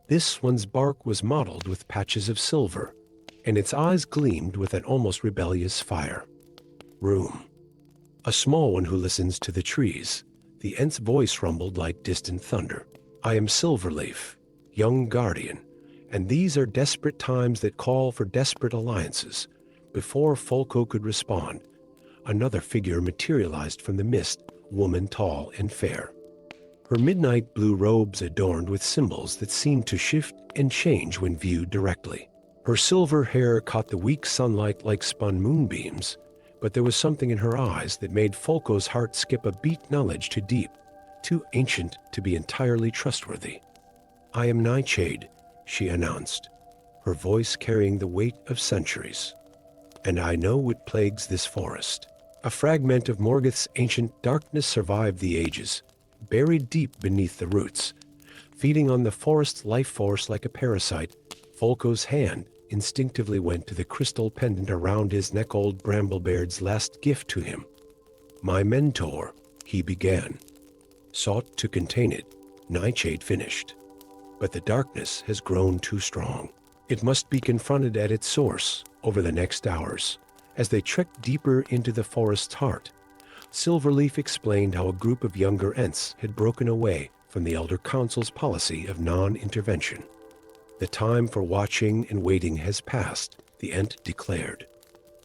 this one's bark was mottled with patches of silver, and its eyes gleamed with an almost rebellious fire. "Room. A small one who listens to the trees," the Ent's voice rumbled like distant thunder. "I am Silverleaf, young guardian, and these are desperate times that call for desperate alliances." Before Folko could respond, another figure materialized from the mist, woman tall and fair. Her midnight blue robes adorned with symbols that seemed to shift and change when viewed directly. Her silver hair caught the weak sunlight like spun moonbeams, but there was something in her eyes that made Folko's heart skip a beat. Knowledge too deep, too ancient to be entirely trustworthy. "I am Nightshade," she announced, her voice carrying the weight of centuries. "And I know what plagues this forest." A fragment of Morgoth's ancient darkness survived the ages, buried deep beneath the roots, feeding on the forest's life force like a parasite. Folko's hand instinctively went to the crystal pendant around his neck, old Bramblebeard's last gift to him. "My mentor," he began, "sought to contain it," Nightshade finished. "But the darkness has grown too strong. It must be confronted at its source." Over the next hours, as they trekked deeper into the forest's heart, Silverleaf explained how a group of younger Ents had broken away from the Elder Council's policy of non-intervention. "The time for watching and waiting has passed," the Ent declared.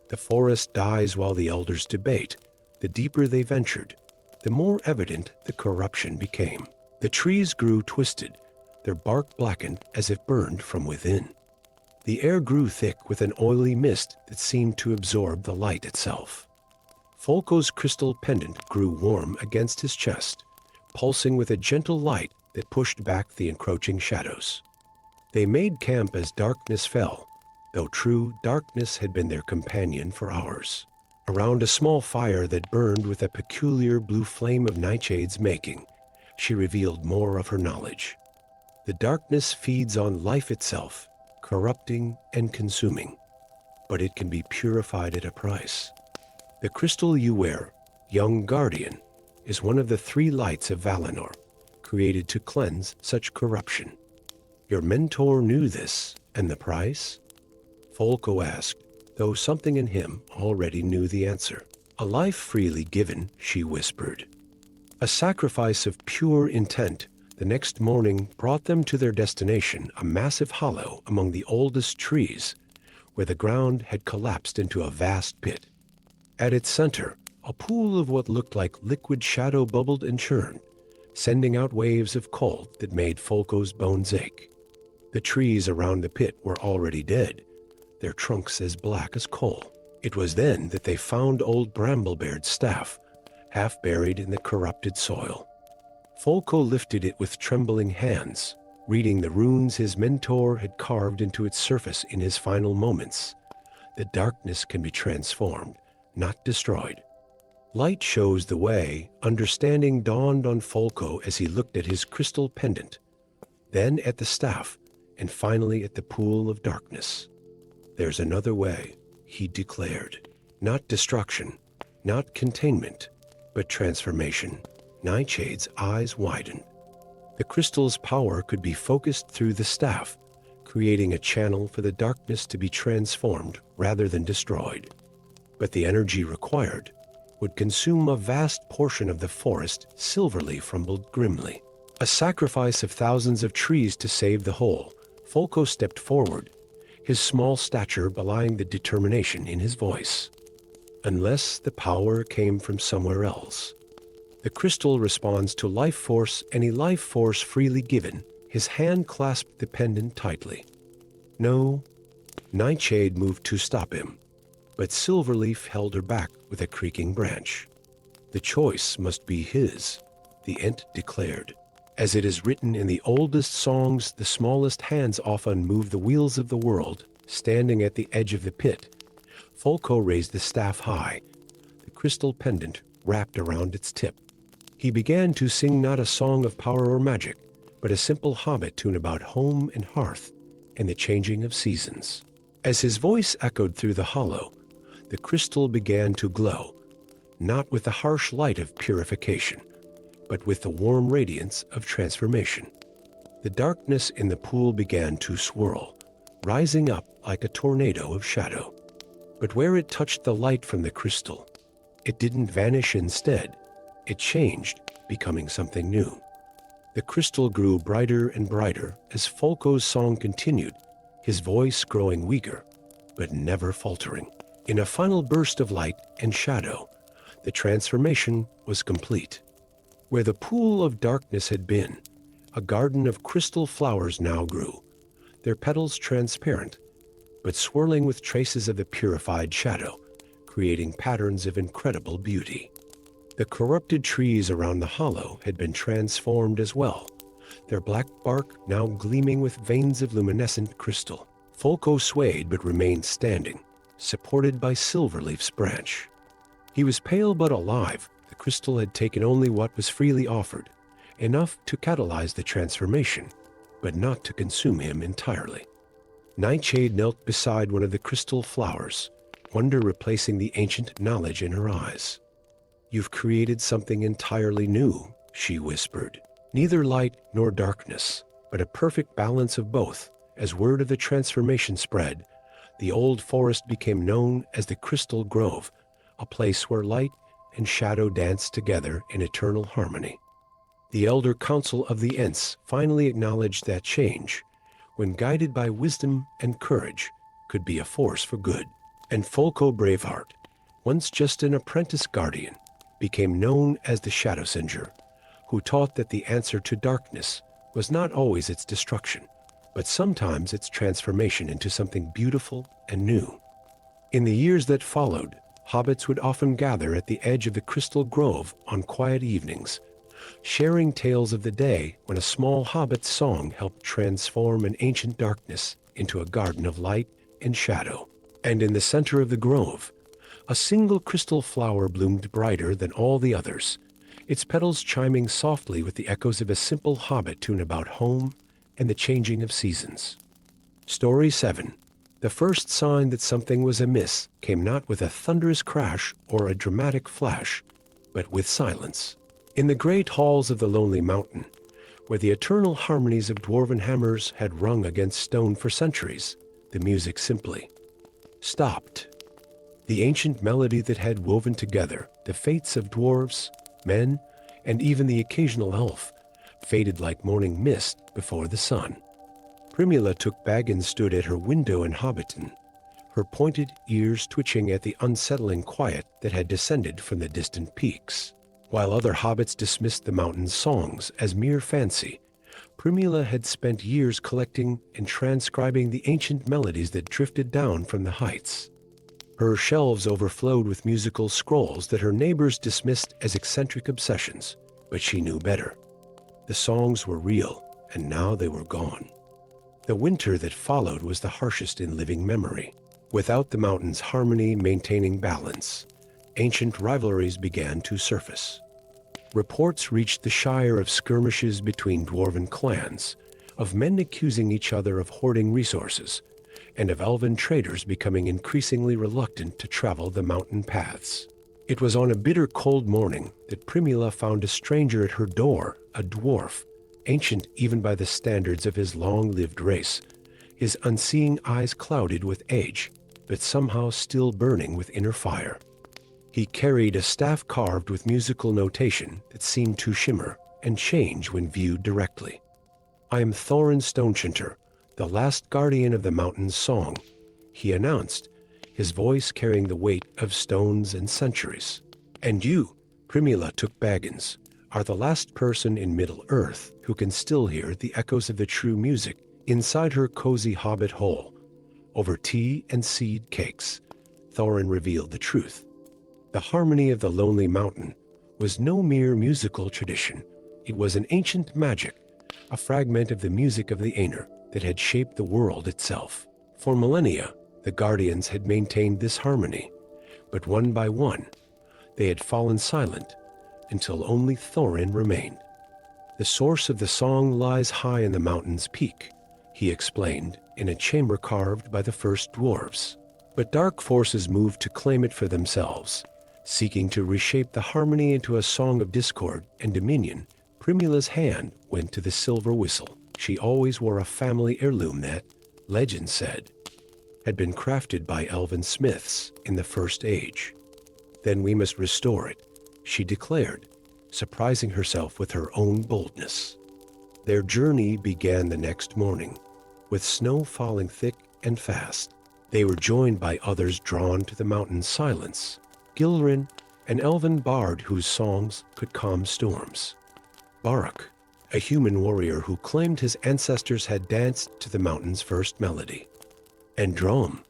"The forest dies while the elders debate." The deeper they ventured, the more evident the corruption became. The trees grew twisted, their bark blackened as if burned from within. The air grew thick with an oily mist that seemed to absorb the light itself. Folko's crystal pendant grew warm against his chest, pulsing with a gentle light that pushed back the encroaching shadows. They made camp as darkness fell, though true darkness had been their companion for hours. Around a small fire that burned with a peculiar blue flame of Nightshade's making, she revealed more of her knowledge. The darkness feeds on life itself, corrupting and consuming, but it can be purified at a price. The crystal you wear, young guardian, is one of the 3 lights of Valinor, created to cleanse such corruption. Your mentor knew this, and the price? Folko asked, though something in him already knew the answer. A life freely given, she whispered. A sacrifice of pure intent. The next morning brought them to their destination, a massive hollow among the oldest trees, where the ground had collapsed into a vast pit. At its center, a pool of what looked like liquid shadow bubbled and churned, sending out waves of cold that made Folco's bones ache. The trees around the pit were already dead, their trunks as black as coal. It was then that they found old Bramblebeard's staff, half buried in the corrupted soil. Folco lifted it with trembling hands, reading the runes his mentor had carved into its surface in his final moments. The darkness can be transformed, not destroyed. Light shows the way. Understanding dawned on Folco as he looked at his crystal pendant, then at the staff, and finally at the pool of darkness. There's another way, he declared. Not destruction, not containment, but transformation. Nightshade's eyes widened. The crystal's power could be focused through the staff, creating a channel for the darkness to be transformed rather than destroyed. But the energy required would consume a vast portion of the forest, Silverleaf rumbled grimly. A sacrifice of thousands of trees to save the whole. Folco stepped forward, his small stature belying the determination in his voice. Unless the power came from somewhere else. The crystal responds to life force, any life force freely given. His hand clasped the pendant tightly. No. Nightshade moved to stop him, but Silverleaf held her back with a creaking branch. The choice must be his, the Ent declared. As it is written in the oldest songs, the smallest hands often move the wheels of the world. Standing at the edge of the pit, Folco raised the staff high, the crystal pendant wrapped around its tip. He began to sing not a song of power or magic, but a simple hobbit tune about home and hearth and the changing of seasons. As his voice echoed through the hollow, the crystal began to glow, not with the harsh light of purification, but with the warm radiance of transformation. The darkness in the pool began to swirl, rising up like a tornado of shadow. But where it touched the light from the crystal, it didn't vanish instead. It changed, becoming something new. The crystal grew brighter and brighter as Folco's song continued, his voice growing weaker, but never faltering. In a final burst of light and shadow, the transformation was complete. Where the pool of darkness had been, a garden of crystal flowers now grew, their petals transparent, but swirling with traces of the purified shadow, creating patterns of incredible beauty. The corrupted trees around the hollow had been transformed as well, their black bark now gleaming with veins of luminescent crystal. Folco swayed but remained standing, supported by Silverleaf's branch. He was pale but alive. The crystal had taken only what was freely offered, enough to catalyze the transformation, but not to consume him entirely. Nightshade knelt beside one of the crystal flowers, wonder replacing the ancient knowledge in her eyes. You've created something entirely new, she whispered. Neither light nor darkness, but a perfect balance of both. As word of the transformation spread, the old forest became known as the Crystal Grove, a place where light and shadow danced together in eternal harmony. The elder council of the Ents finally acknowledged that change, when guided by wisdom and courage, could be a force for good. And Folco Braveheart, once just an apprentice guardian, became known as the Shadowsinger, who taught that the answer to darkness was not always its destruction, but sometimes its transformation into something beautiful and new. In the years that followed, hobbits would often gather at the edge of the Crystal Grove on quiet evenings, sharing tales of the day when a small hobbit's song helped transform an ancient darkness into a garden of light and shadow. And in the center of the grove, a single crystal flower bloomed brighter than all the others, its petals chiming softly with the echoes of a simple hobbit tune about home and the changing of seasons. Story 7. The first sign that something was amiss came not with a thunderous crash or a dramatic flash, but with silence. In the great halls of the lonely mountain, where the eternal harmonies of dwarven hammers had rung against stone for centuries, the music simply stopped. The ancient melody that had woven together the fates of dwarves, men, and even the occasional elf, faded like morning mist before the sun. Primula took bag and stood at her window in Hobbiton, her pointed ears twitching at the unsettling quiet that had descended from the distant peaks. While other hobbits dismissed the mountain's songs as mere fancy, Primula had spent years collecting and transcribing the ancient melodies that drifted down from the heights. Her shelves overflowed with musical scrolls that her neighbors dismissed as eccentric obsessions, but she knew better. The songs were real, and now they were gone. The winter that followed was the harshest in living memory. Without the mountain's harmony maintaining balance, ancient rivalries began to surface. Reports reached the Shire of skirmishes between dwarven clans, of men accusing each other of hoarding resources, and of elven traders becoming increasingly reluctant to travel the mountain paths. It was on a bitter cold morning that Primula found a stranger at her door, a dwarf, ancient even by the standards of his long-lived race, his unseeing eyes clouded with age, but somehow still burning with inner fire. He carried a staff carved with musical notation that seemed to shimmer and change when viewed directly. "I am Thorin Stonechanter, the last guardian of the mountain's song," he announced, his voice carrying the weight of stones and centuries. "And you," Primula took Baggins, "are the last person in Middle-earth who can still hear the echoes of the true music inside her cozy hobbit hole." Over tea and seed cakes, Thorin revealed the truth. The harmony of the lonely mountain was no mere musical tradition. It was an ancient magic, a fragment of the music of the Aenir that had shaped the world itself. For millennia, the Guardians had maintained this harmony, but one by one, they had fallen silent until only Thorin remained. "The source of the song lies high in the mountain's peak," he explained, in a chamber carved by the first dwarves. But dark forces moved to claim it for themselves, seeking to reshape the harmony into a song of discord and dominion. Primula's hand went to the silver whistle. She always wore a family heirloom that, legend said, had been crafted by elven smiths in the First Age. "Then we must restore it," she declared, surprising herself with her own boldness. Their journey began the next morning, with snow falling thick and fast. They were joined by others drawn to the mountain's silence. Gilrin, an elven bard whose songs could calm storms. Barak, a human warrior who claimed his ancestors had danced to the mountain's first melody. And Drom,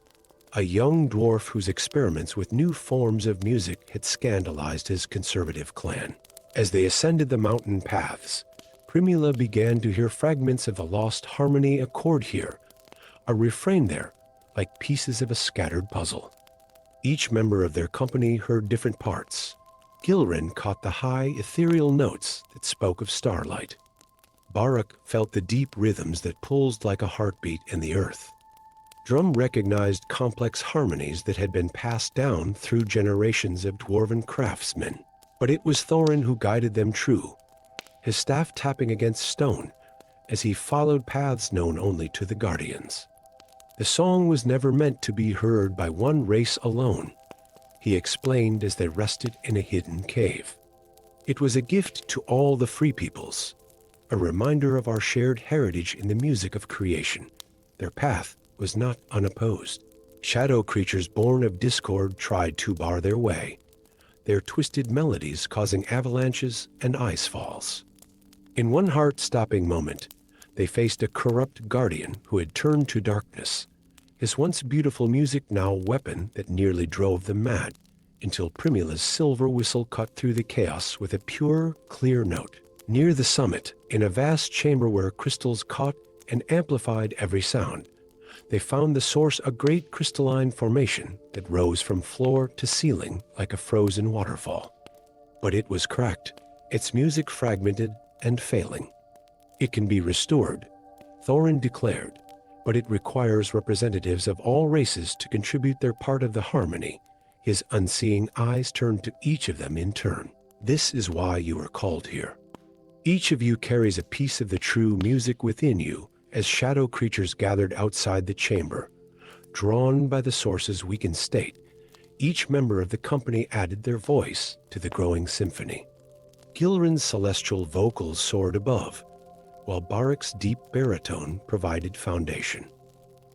a young dwarf whose experiments with new forms of music had scandalized his conservative clan. As they ascended the mountain paths, Primula began to hear fragments of the lost harmony accord here, a refrain there, like pieces of a scattered puzzle. Each member of their company heard different parts. Gilrin caught the high, ethereal notes that spoke of starlight. Barak felt the deep rhythms that pulsed like a heartbeat in the earth. Drum recognized complex harmonies that had been passed down through generations of dwarven craftsmen. But it was Thorin who guided them true, his staff tapping against stone as he followed paths known only to the Guardians. The song was never meant to be heard by one race alone, he explained as they rested in a hidden cave. It was a gift to all the free peoples, a reminder of our shared heritage in the music of creation. Their path was not unopposed. Shadow creatures born of discord tried to bar their way, their twisted melodies causing avalanches and ice falls. In one heart-stopping moment, they faced a corrupt guardian who had turned to darkness, his once beautiful music now a weapon that nearly drove them mad, until Primula's silver whistle cut through the chaos with a pure, clear note. Near the summit, in a vast chamber where crystals caught and amplified every sound, they found the source, a great crystalline formation that rose from floor to ceiling like a frozen waterfall. But it was cracked, its music fragmented and failing. "It can be restored," Thorin declared, "but it requires representatives of all races to contribute their part of the harmony." His unseeing eyes turned to each of them in turn. "This is why you are called here. Each of you carries a piece of the true music within you." As shadow creatures gathered outside the chamber, drawn by the source's weakened state, Each member of the company added their voice to the growing symphony. Gilran's celestial vocals soared above, while Barrick's deep baritone provided foundation.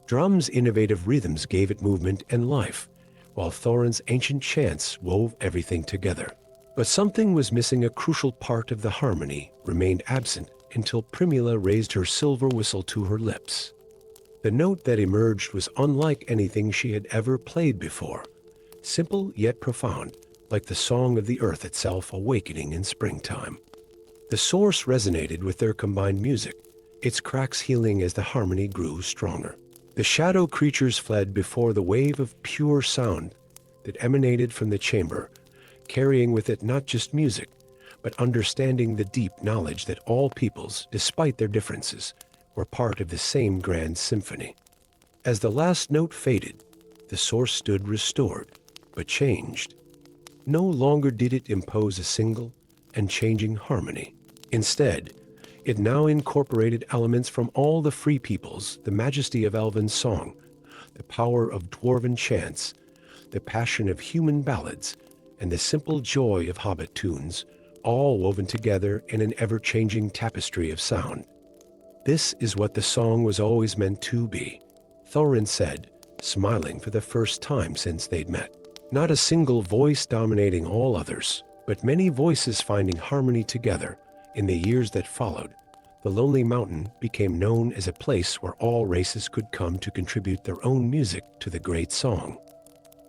Drum's innovative rhythms gave it movement and life, while Thorin's ancient chants wove everything together. But something was missing. A crucial part of the harmony remained absent until Primula raised her silver whistle to her lips. The note that emerged was unlike anything she had ever played before, simple yet profound, like the song of the earth itself awakening in springtime. The source resonated with their combined music, its cracks healing as the harmony grew stronger. The shadow creatures fled before the wave of pure sound that emanated from the chamber, carrying with it not just music, but understanding the deep knowledge that all peoples, despite their differences, were part of the same grand symphony. As the last note faded, the source stood restored, but changed. No longer did it impose a single and changing harmony. Instead, it now incorporated elements from all the free peoples, the majesty of elven song, the power of dwarven chants, the passion of human ballads, and the simple joy of hobbit tunes, all woven together in an ever-changing tapestry of sound. "This is what the song was always meant to be," Thorin said, smiling for the first time since they'd met. Not a single voice dominating all others, but many voices finding harmony together. In the years that followed, the Lonely Mountain became known as a place where all races could come to contribute their own music to the great song.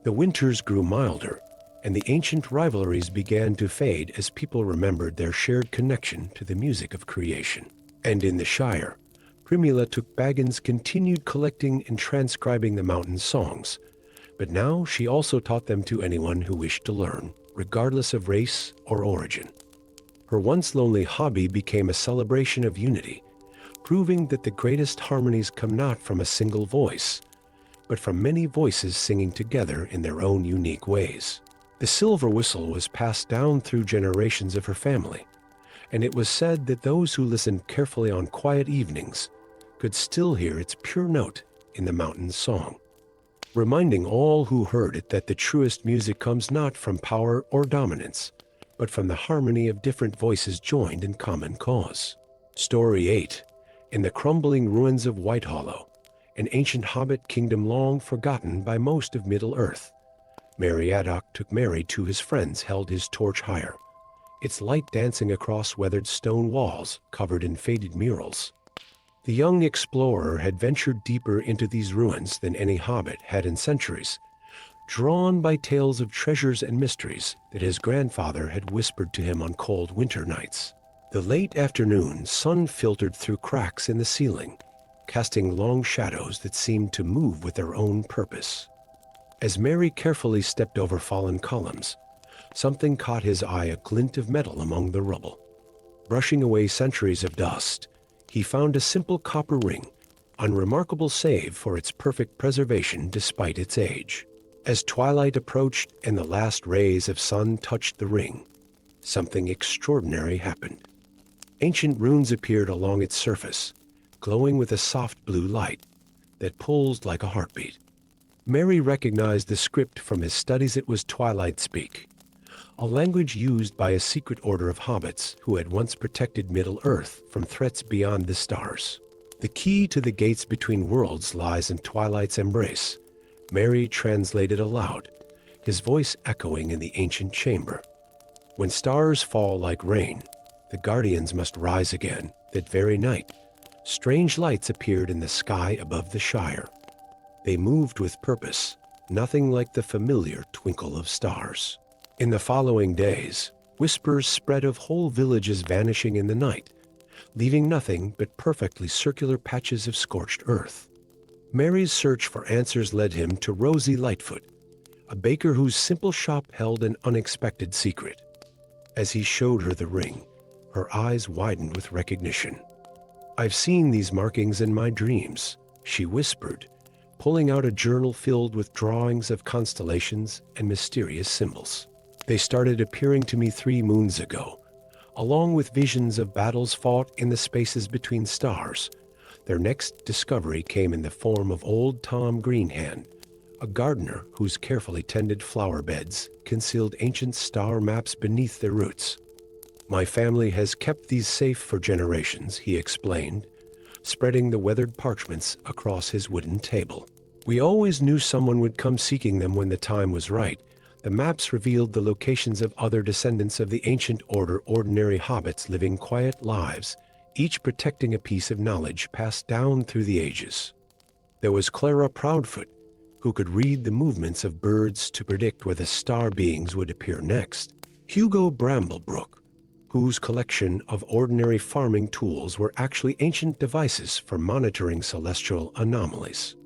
The winters grew milder, and the ancient rivalries began to fade as people remembered their shared connection to the music of creation. And in the Shire, Primula took Baggins continued collecting and transcribing the mountain songs, but now she also taught them to anyone who wished to learn, regardless of race or origin. Her once lonely hobby became a celebration of unity, proving that the greatest harmonies come not from a single voice, but from many voices singing together in their own unique ways. The silver whistle was passed down through generations of her family, and it was said that those who listened carefully on quiet evenings could still hear its pure note in the mountain's song, reminding all who heard it that the truest music comes not from power or dominance, but from the harmony of different voices joined in common cause. Story 8. In the crumbling ruins of Whitehollow, an ancient hobbit kingdom long forgotten by most of Middle-earth, Meriadoc took Merry to his friends held his torch higher, its light dancing across weathered stone walls covered in faded murals. The young explorer had ventured deeper into these ruins than any hobbit had in centuries, drawn by tales of treasures and mysteries that his grandfather had whispered to him on cold winter nights. The late afternoon sun filtered through cracks in the ceiling, casting long shadows that seemed to move with their own purpose. As Merry carefully stepped over fallen columns, something caught his eye, a glint of metal among the rubble. Brushing away centuries of dust, he found a simple copper ring, unremarkable save for its perfect preservation despite its age. As twilight approached and the last rays of sun touched the ring, something extraordinary happened. Ancient runes appeared along its surface, glowing with a soft blue light that pulsed like a heartbeat. Merry recognized the script from his studies. It was twilight speak, a language used by a secret order of hobbits who had once protected Middle-earth from threats beyond the stars. The key to the gates between worlds lies in twilight's embrace, Merry translated aloud, his voice echoing in the ancient chamber. When stars fall like rain, the guardians must rise again. That very night, strange lights appeared in the sky above the Shire. They moved with purpose, nothing like the familiar twinkle of stars. In the following days, whispers spread of whole villages vanishing in the night, leaving nothing but perfectly circular patches of scorched earth. Merry's search for answers led him to Rosie Lightfoot, a baker whose simple shop held an unexpected secret. As he showed her the ring, her eyes widened with recognition. "I've seen these markings in my dreams," she whispered, pulling out a journal filled with drawings of constellations and mysterious symbols. "They started appearing to me 3 moons ago, along with visions of battles fought in the spaces between stars. Their next discovery came in the form of old Tom Greenhand, a gardener whose carefully tended flower beds concealed ancient star maps beneath their roots. "My family has kept these safe for generations," he explained, spreading the weathered parchments across his wooden table. "We always knew someone would come seeking them when the time was right." The maps revealed the locations of other descendants of the ancient order, ordinary hobbits living quiet lives, each protecting a piece of knowledge passed down through the ages. There was Clara Proudfoot, who could read the movements of birds to predict where the star beings would appear next. Hugo Bramblebrook, whose collection of ordinary farming tools were actually ancient devices for monitoring celestial anomalies.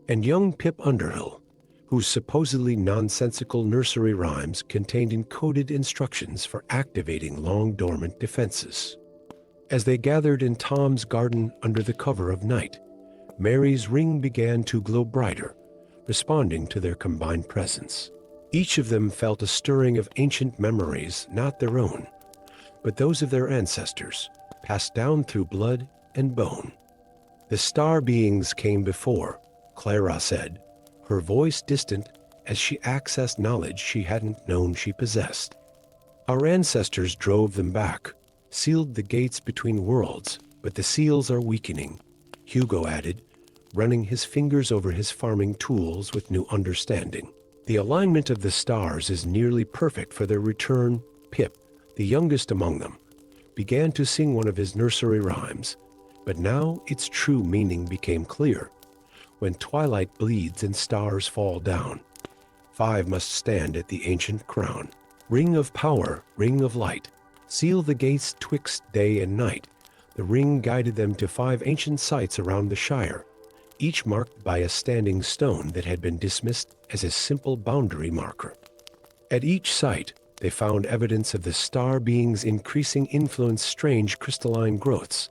And young Pip Underhill, whose supposedly nonsensical nursery rhymes contained encoded instructions for activating long-dormant defenses. As they gathered in Tom's garden under the cover of night, Mary's ring began to glow brighter, responding to their combined presence. Each of them felt a stirring of ancient memories, not their own, but those of their ancestors, passed down through blood and bone. "The star beings came before," Clara said, her voice distant as she accessed knowledge she hadn't known she possessed. "Our ancestors drove them back, sealed the gates between worlds, but the seals are weakening," Hugo added, running his fingers over his farming tools with new understanding. "The alignment of the stars is nearly perfect for their return." Pip, the youngest among them, began to sing one of his nursery rhymes, but now its true meaning became clear. "When twilight bleeds and stars fall down, 5 must stand at the ancient crown. Ring of power, ring of light, seal the gates twixt day and night." The ring guided them to 5 ancient sites around the Shire, each marked by a standing stone that had been dismissed as a simple boundary marker. At each site, they found evidence of the star being's increasing influence, strange crystalline growths,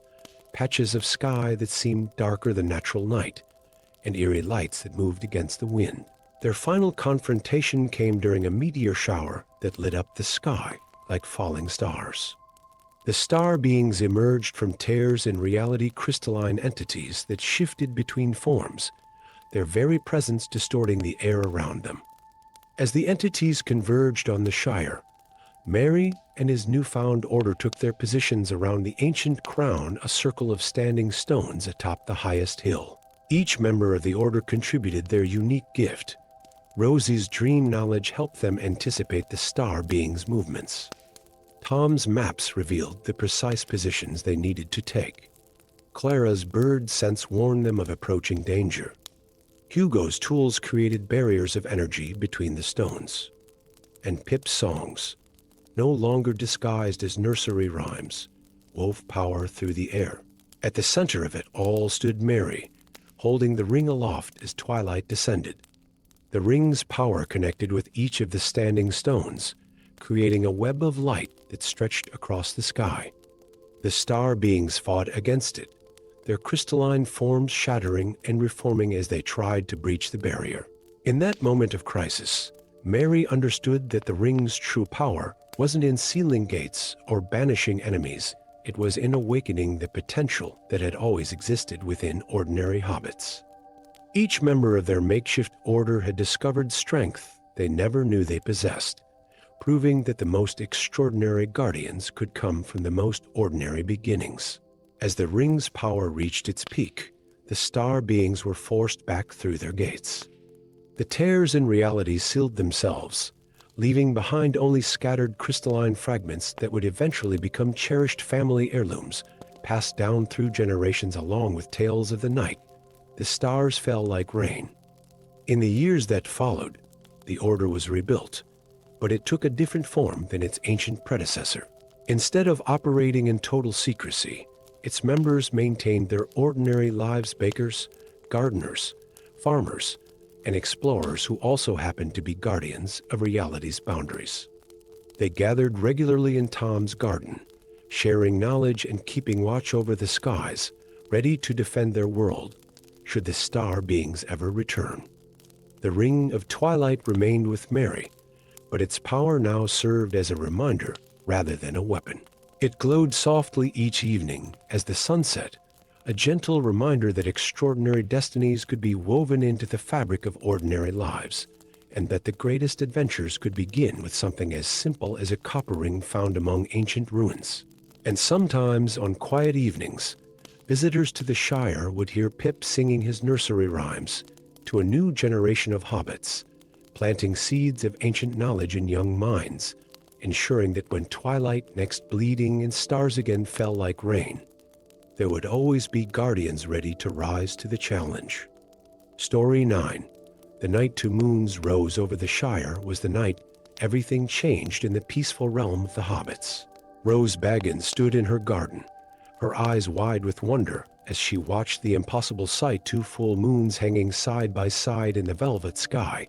patches of sky that seemed darker than natural night, and eerie lights that moved against the wind. Their final confrontation came during a meteor shower that lit up the sky like falling stars. The star beings emerged from tears in reality, crystalline entities that shifted between forms, their very presence distorting the air around them. As the entities converged on the Shire, Merry and his newfound order took their positions around the ancient crown, a circle of standing stones atop the highest hill. Each member of the order contributed their unique gift. Rosie's dream knowledge helped them anticipate the star beings' movements. Tom's maps revealed the precise positions they needed to take. Clara's bird sense warned them of approaching danger. Hugo's tools created barriers of energy between the stones. And Pip's songs, no longer disguised as nursery rhymes, wove power through the air. At the center of it all stood Mary, holding the ring aloft as twilight descended. The ring's power connected with each of the standing stones, creating a web of light that stretched across the sky. The star beings fought against it, their crystalline forms shattering and reforming as they tried to breach the barrier. In that moment of crisis, Mary understood that the ring's true power wasn't in sealing gates or banishing enemies. It was in awakening the potential that had always existed within ordinary hobbits. Each member of their makeshift order had discovered strength they never knew they possessed, proving that the most extraordinary guardians could come from the most ordinary beginnings. As the ring's power reached its peak, the star beings were forced back through their gates. The tears in reality sealed themselves, leaving behind only scattered crystalline fragments that would eventually become cherished family heirlooms, passed down through generations along with tales of the night. The stars fell like rain. In the years that followed, the order was rebuilt, but it took a different form than its ancient predecessor. Instead of operating in total secrecy, its members maintained their ordinary lives: bakers, gardeners, farmers, and explorers who also happened to be guardians of reality's boundaries. They gathered regularly in Tom's garden, sharing knowledge and keeping watch over the skies, ready to defend their world should the star beings ever return. The ring of twilight remained with Mary, but its power now served as a reminder rather than a weapon. It glowed softly each evening as the sun set, a gentle reminder that extraordinary destinies could be woven into the fabric of ordinary lives, and that the greatest adventures could begin with something as simple as a copper ring found among ancient ruins. And sometimes, on quiet evenings, visitors to the Shire would hear Pip singing his nursery rhymes to a new generation of hobbits, planting seeds of ancient knowledge in young minds, ensuring that when twilight next bleeding and stars again fell like rain, there would always be guardians ready to rise to the challenge. Story 9. The night two moons rose over the Shire was the night everything changed in the peaceful realm of the hobbits. Rose Baggins stood in her garden, her eyes wide with wonder as she watched the impossible sight: two full moons hanging side by side in the velvet sky,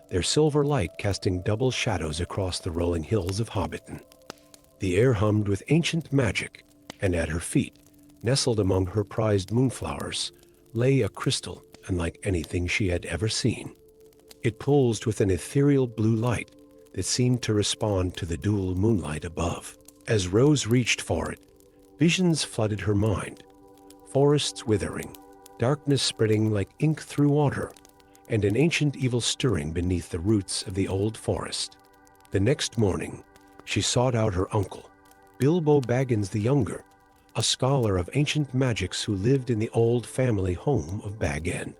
their silver light casting double shadows across the rolling hills of Hobbiton. The air hummed with ancient magic, and at her feet, nestled among her prized moonflowers, lay a crystal unlike anything she had ever seen. It pulsed with an ethereal blue light that seemed to respond to the dual moonlight above. As Rose reached for it, visions flooded her mind: forests withering, darkness spreading like ink through water, and an ancient evil stirring beneath the roots of the old forest. The next morning, she sought out her uncle, Bilbo Baggins the Younger, a scholar of ancient magics who lived in the old family home of Bag End.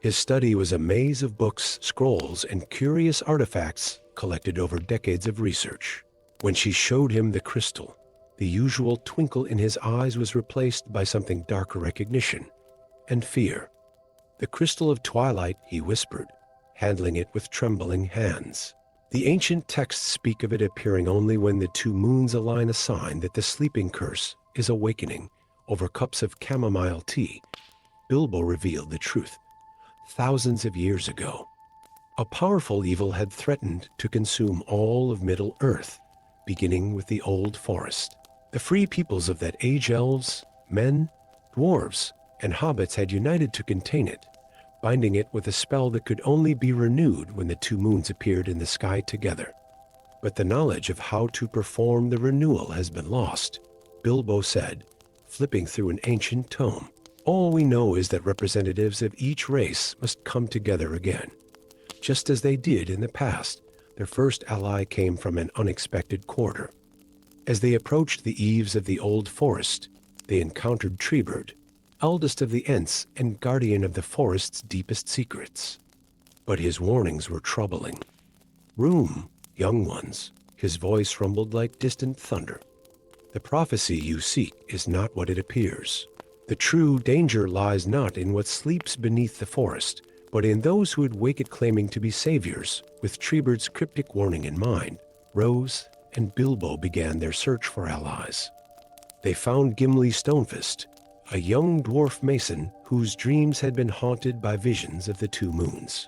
His study was a maze of books, scrolls, and curious artifacts collected over decades of research. When she showed him the crystal, the usual twinkle in his eyes was replaced by something darker: recognition and fear. "The crystal of twilight," he whispered, handling it with trembling hands. "The ancient texts speak of it appearing only when the two moons align, a sign that the sleeping curse is awakening." Over cups of chamomile tea, Bilbo revealed the truth. Thousands of years ago, a powerful evil had threatened to consume all of Middle-earth, beginning with the Old Forest. The free peoples of that age, elves, men, dwarves, and hobbits, had united to contain it, binding it with a spell that could only be renewed when the two moons appeared in the sky together. But the knowledge of how to perform the renewal has been lost, Bilbo said, flipping through an ancient tome. "All we know is that representatives of each race must come together again. Just as they did in the past, their first ally came from an unexpected quarter. As they approached the eaves of the Old Forest, they encountered Treebird, eldest of the Ents and guardian of the forest's deepest secrets. But his warnings were troubling. 'Room, young ones,' his voice rumbled like distant thunder. 'The prophecy you seek is not what it appears. The true danger lies not in what sleeps beneath the forest, but in those who would wake it claiming to be saviors.' With Treebird's cryptic warning in mind, Rose and Bilbo began their search for allies. They found Gimli Stonefist, a young dwarf mason whose dreams had been haunted by visions of the two moons.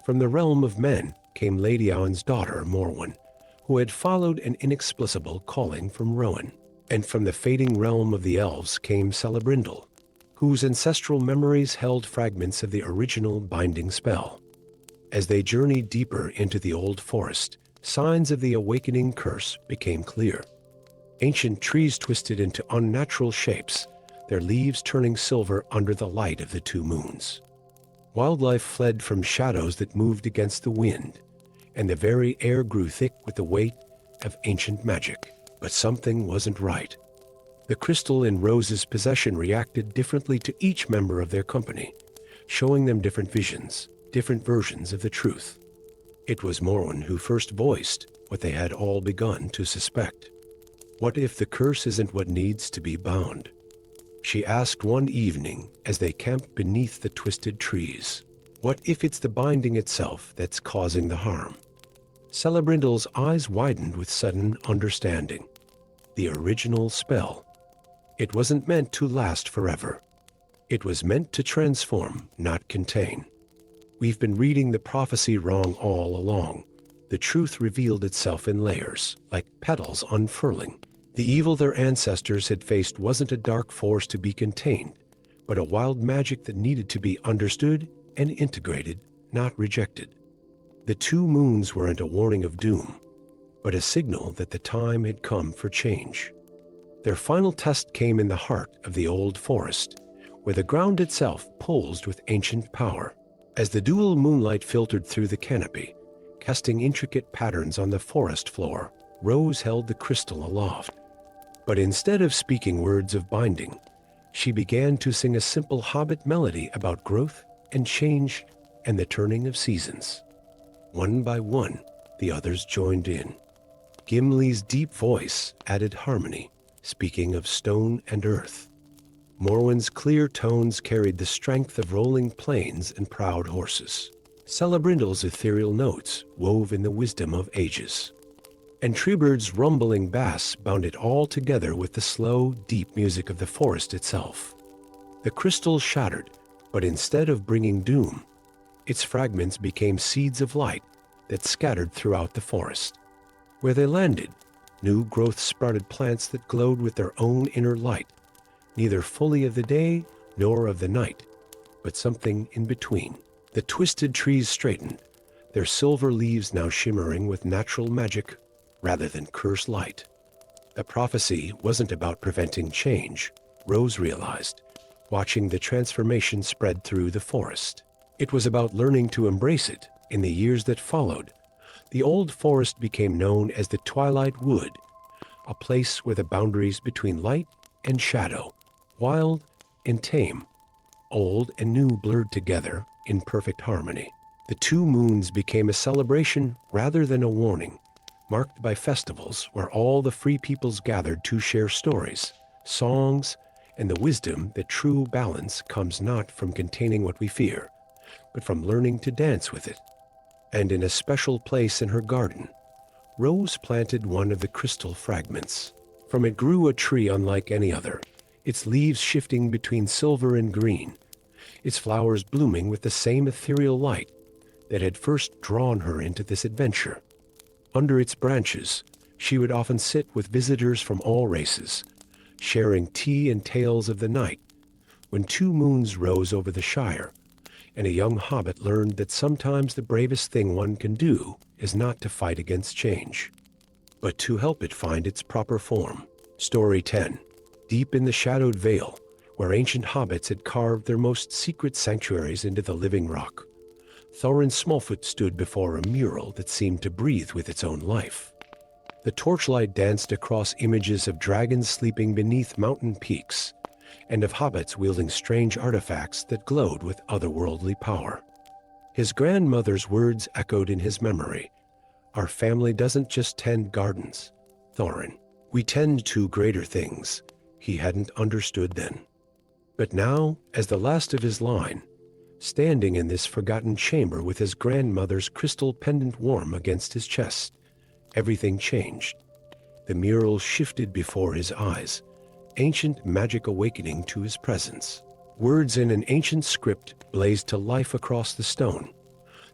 From the realm of men came Lady Owen's daughter, Morwen, who had followed an inexplicable calling from Rowan. And from the fading realm of the elves came Celebrindle, whose ancestral memories held fragments of the original binding spell. As they journeyed deeper into the Old Forest, signs of the awakening curse became clear. Ancient trees twisted into unnatural shapes, their leaves turning silver under the light of the two moons. Wildlife fled from shadows that moved against the wind, and the very air grew thick with the weight of ancient magic. But something wasn't right. The crystal in Rose's possession reacted differently to each member of their company, showing them different visions, different versions of the truth. It was Morwen who first voiced what they had all begun to suspect. "What if the curse isn't what needs to be bound?" she asked one evening as they camped beneath the twisted trees. "What if it's the binding itself that's causing the harm?" Celebrindle's eyes widened with sudden understanding. The original spell. It wasn't meant to last forever. It was meant to transform, not contain. "We've been reading the prophecy wrong all along." The truth revealed itself in layers, like petals unfurling. The evil their ancestors had faced wasn't a dark force to be contained, but a wild magic that needed to be understood and integrated, not rejected. The two moons weren't a warning of doom, but a signal that the time had come for change. Their final test came in the heart of the old forest, where the ground itself pulsed with ancient power. As the dual moonlight filtered through the canopy, casting intricate patterns on the forest floor, Rose held the crystal aloft. But instead of speaking words of binding, she began to sing a simple hobbit melody about growth and change and the turning of seasons. One by one, the others joined in. Gimli's deep voice added harmony, speaking of stone and earth. Morwen's clear tones carried the strength of rolling plains and proud horses. Celebrindle's ethereal notes wove in the wisdom of ages. And Treebird's rumbling bass bound it all together with the slow, deep music of the forest itself. The crystal shattered, but instead of bringing doom, its fragments became seeds of light that scattered throughout the forest. Where they landed, new growth sprouted plants that glowed with their own inner light, neither fully of the day nor of the night, but something in between. The twisted trees straightened, their silver leaves now shimmering with natural magic rather than cursed light. The prophecy wasn't about preventing change, Rose realized, watching the transformation spread through the forest. It was about learning to embrace it. In the years that followed, the old forest became known as the Twilight Wood, a place where the boundaries between light and shadow, wild and tame, old and new blurred together in perfect harmony. The two moons became a celebration rather than a warning, marked by festivals where all the free peoples gathered to share stories, songs, and the wisdom that true balance comes not from containing what we fear, but from learning to dance with it. And in a special place in her garden, Rose planted one of the crystal fragments. From it grew a tree unlike any other, its leaves shifting between silver and green, its flowers blooming with the same ethereal light that had first drawn her into this adventure. Under its branches, she would often sit with visitors from all races, sharing tea and tales of the night. When two moons rose over the Shire, and a young hobbit learned that sometimes the bravest thing one can do is not to fight against change, but to help it find its proper form. Story 10. Deep in the shadowed vale, where ancient hobbits had carved their most secret sanctuaries into the living rock, Thorin Smallfoot stood before a mural that seemed to breathe with its own life. The torchlight danced across images of dragons sleeping beneath mountain peaks, and of hobbits wielding strange artifacts that glowed with otherworldly power. His grandmother's words echoed in his memory. Our family doesn't just tend gardens, Thorin. We tend to greater things. He hadn't understood then. But now, as the last of his line, standing in this forgotten chamber with his grandmother's crystal pendant warm against his chest, everything changed. The mural shifted before his eyes, ancient magic awakening to his presence. Words in an ancient script blazed to life across the stone.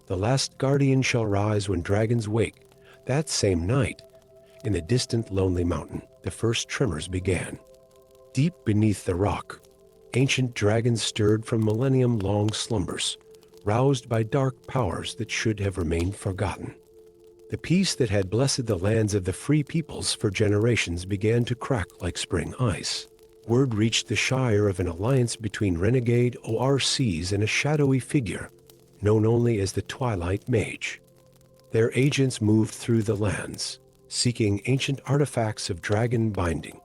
The last guardian shall rise when dragons wake. That same night, in the distant lonely mountain, the first tremors began. Deep beneath the rock, ancient dragons stirred from millennium-long slumbers, roused by dark powers that should have remained forgotten. The peace that had blessed the lands of the free peoples for generations began to crack like spring ice. Word reached the Shire of an alliance between renegade ORCs and a shadowy figure, known only as the Twilight Mage. Their agents moved through the lands, seeking ancient artifacts of dragon binding,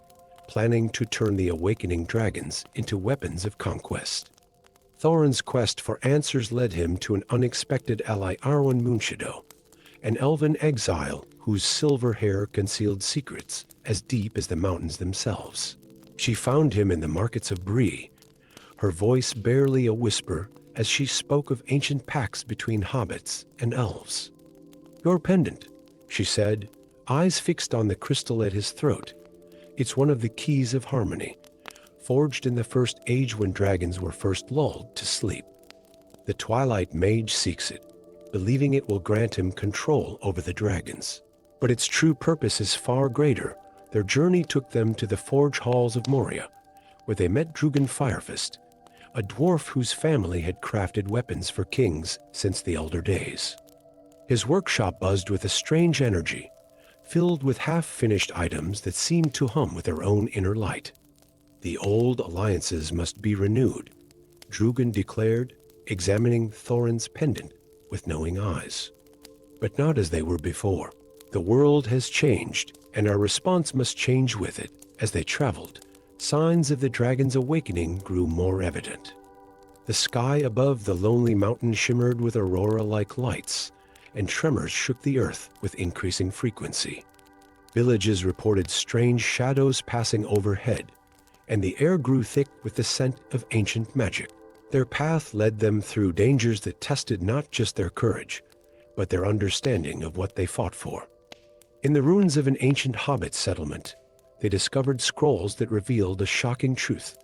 planning to turn the awakening dragons into weapons of conquest. Thorin's quest for answers led him to an unexpected ally, Arwen Moonshadow, an elven exile whose silver hair concealed secrets as deep as the mountains themselves. She found him in the markets of Bree, her voice barely a whisper as she spoke of ancient pacts between hobbits and elves. Your pendant, she said, eyes fixed on the crystal at his throat. It's one of the keys of harmony, forged in the first age when dragons were first lulled to sleep. The Twilight Mage seeks it, believing it will grant him control over the dragons. But its true purpose is far greater. Their journey took them to the forge halls of Moria, where they met Drugan Firefist, a dwarf whose family had crafted weapons for kings since the elder days. His workshop buzzed with a strange energy, filled with half-finished items that seemed to hum with their own inner light. The old alliances must be renewed, Drugan declared, examining Thorin's pendant with knowing eyes. But not as they were before. The world has changed, and our response must change with it. As they traveled, signs of the dragon's awakening grew more evident. The sky above the lonely mountain shimmered with aurora-like lights, and tremors shook the earth with increasing frequency. Villages reported strange shadows passing overhead, and the air grew thick with the scent of ancient magic. Their path led them through dangers that tested not just their courage, but their understanding of what they fought for. In the ruins of an ancient hobbit settlement, they discovered scrolls that revealed a shocking truth.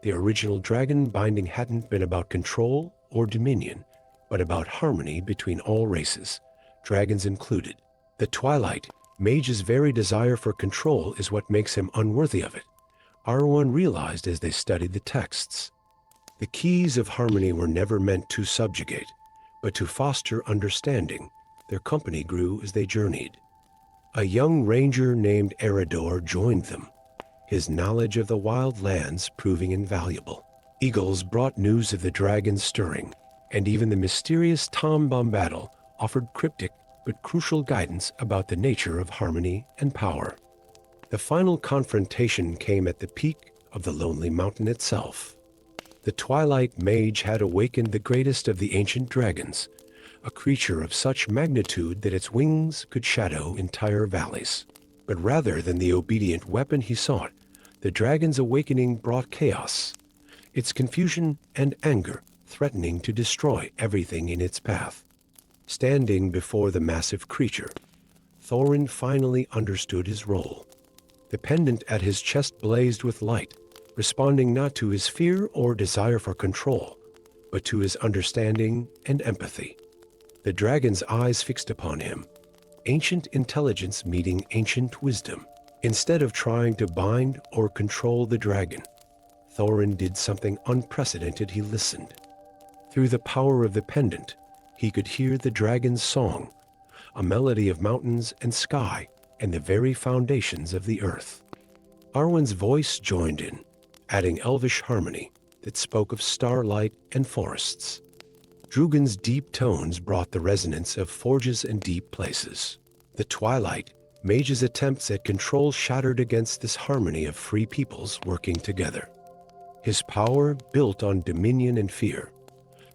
The original dragon binding hadn't been about control or dominion, but about harmony between all races, dragons included. The twilight, mage's very desire for control, is what makes him unworthy of it, Arwen realized as they studied the texts. The keys of harmony were never meant to subjugate, but to foster understanding. Their company grew as they journeyed. A young ranger named Eredor joined them, his knowledge of the wild lands proving invaluable. Eagles brought news of the dragon's stirring, and even the mysterious Tom Bombadil offered cryptic but crucial guidance about the nature of harmony and power. The final confrontation came at the peak of the lonely mountain itself. The twilight mage had awakened the greatest of the ancient dragons, a creature of such magnitude that its wings could shadow entire valleys. But rather than the obedient weapon he sought, the dragon's awakening brought chaos, its confusion and anger threatening to destroy everything in its path. Standing before the massive creature, Thorin finally understood his role. The pendant at his chest blazed with light, responding not to his fear or desire for control, but to his understanding and empathy. The dragon's eyes fixed upon him, ancient intelligence meeting ancient wisdom. Instead of trying to bind or control the dragon, Thorin did something unprecedented. He listened. Through the power of the pendant, he could hear the dragon's song, a melody of mountains and sky and the very foundations of the earth. Arwen's voice joined in, adding elvish harmony that spoke of starlight and forests. Drugan's deep tones brought the resonance of forges and deep places. The twilight mage's attempts at control shattered against this harmony of free peoples working together. His power, built on dominion and fear,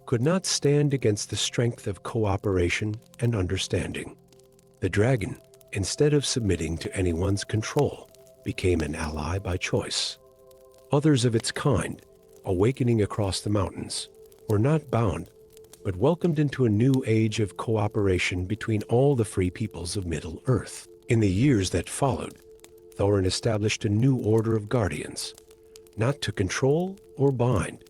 could not stand against the strength of cooperation and understanding. The dragon, instead of submitting to anyone's control, became an ally by choice. Others of its kind, awakening across the mountains, were not bound, but welcomed into a new age of cooperation between all the free peoples of Middle-earth. In the years that followed, Thorin established a new order of guardians, not to control or bind,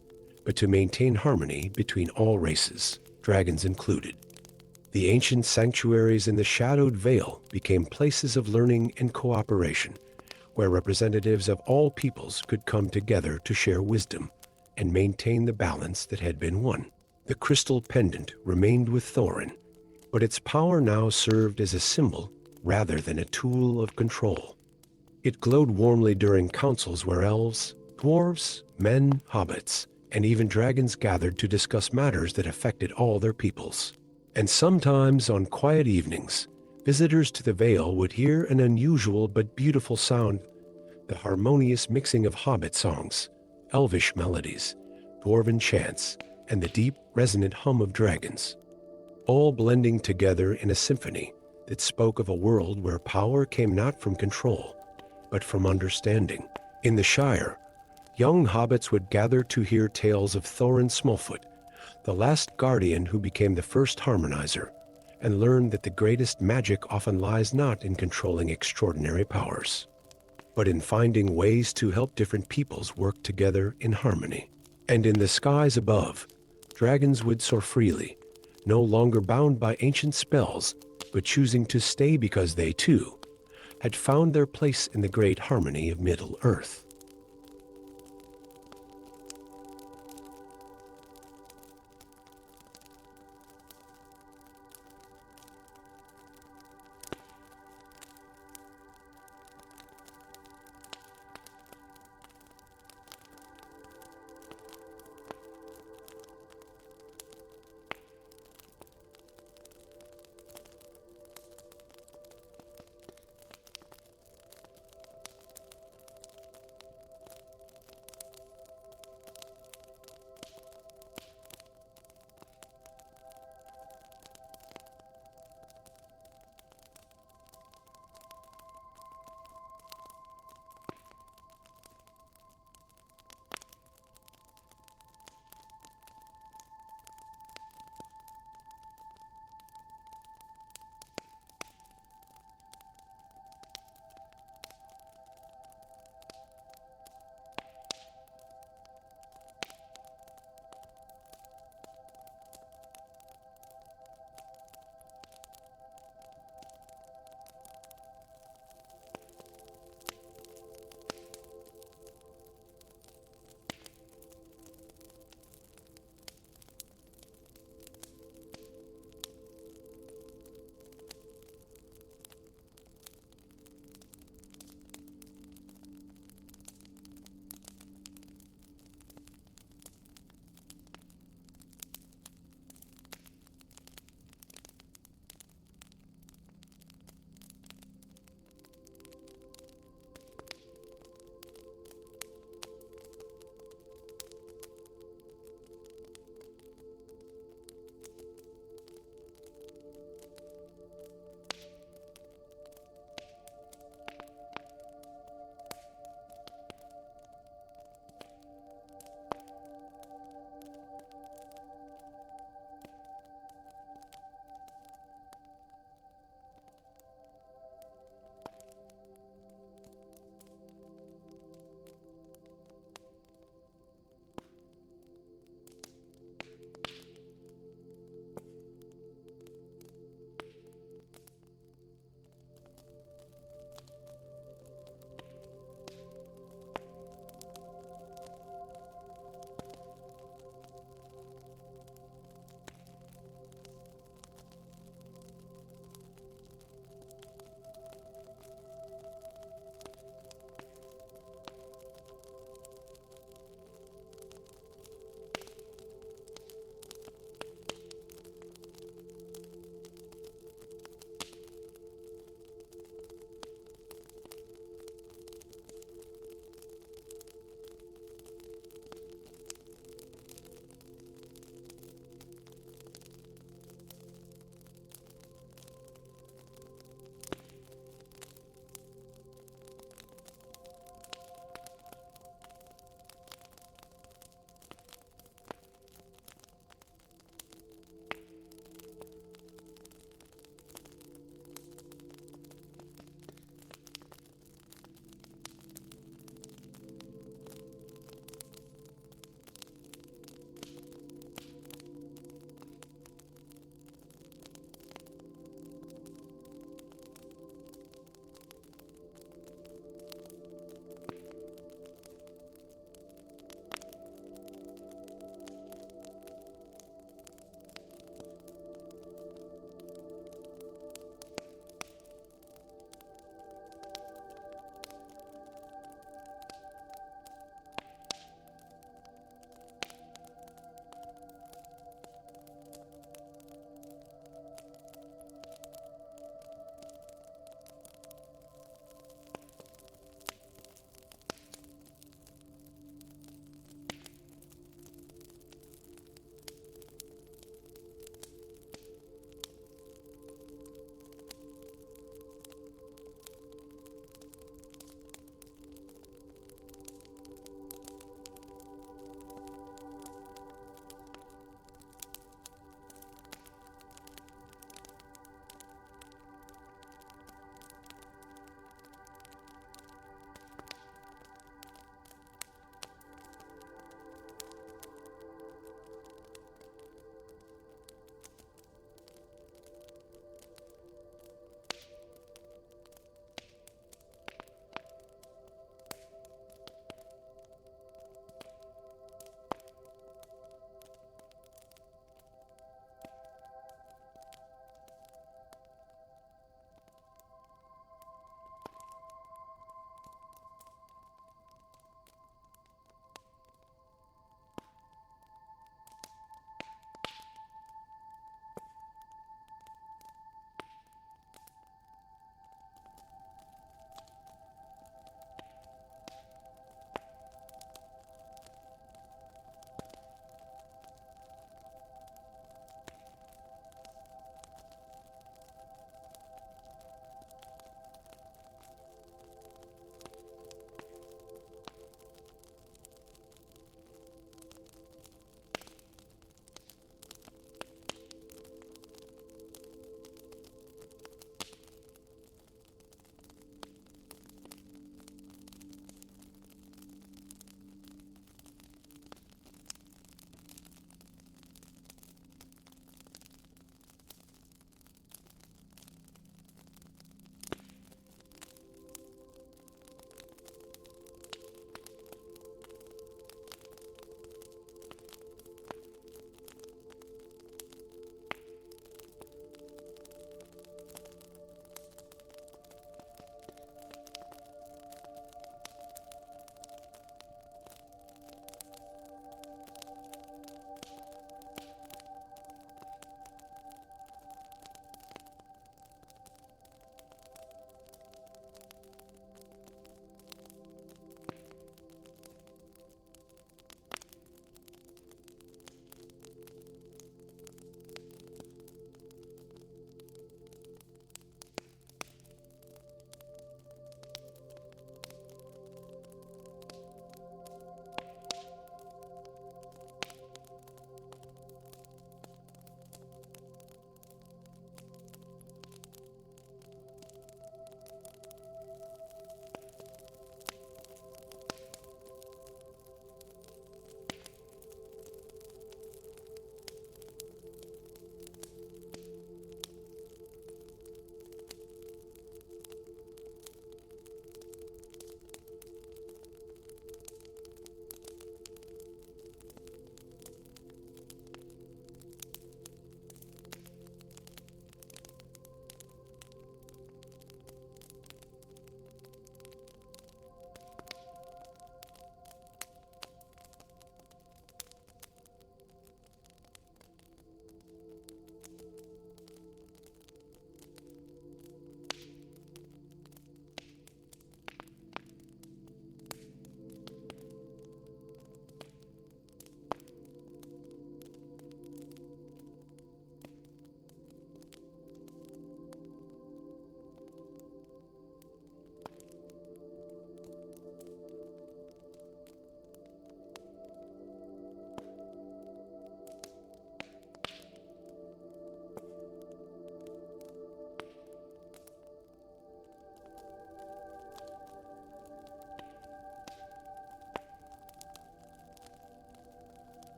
but to maintain harmony between all races, dragons included. The ancient sanctuaries in the Shadowed Vale became places of learning and cooperation, where representatives of all peoples could come together to share wisdom and maintain the balance that had been won. The crystal pendant remained with Thorin, but its power now served as a symbol rather than a tool of control. It glowed warmly during councils where elves, dwarves, men, hobbits, and even dragons gathered to discuss matters that affected all their peoples. And sometimes on quiet evenings, visitors to the Vale would hear an unusual but beautiful sound, the harmonious mixing of hobbit songs, elvish melodies, dwarven chants, and the deep, resonant hum of dragons, all blending together in a symphony that spoke of a world where power came not from control, but from understanding. In the Shire, young hobbits would gather to hear tales of Thorin Smallfoot, the last guardian who became the first harmonizer, and learn that the greatest magic often lies not in controlling extraordinary powers, but in finding ways to help different peoples work together in harmony. And in the skies above, dragons would soar freely, no longer bound by ancient spells, but choosing to stay because they, too, had found their place in the great harmony of Middle-earth.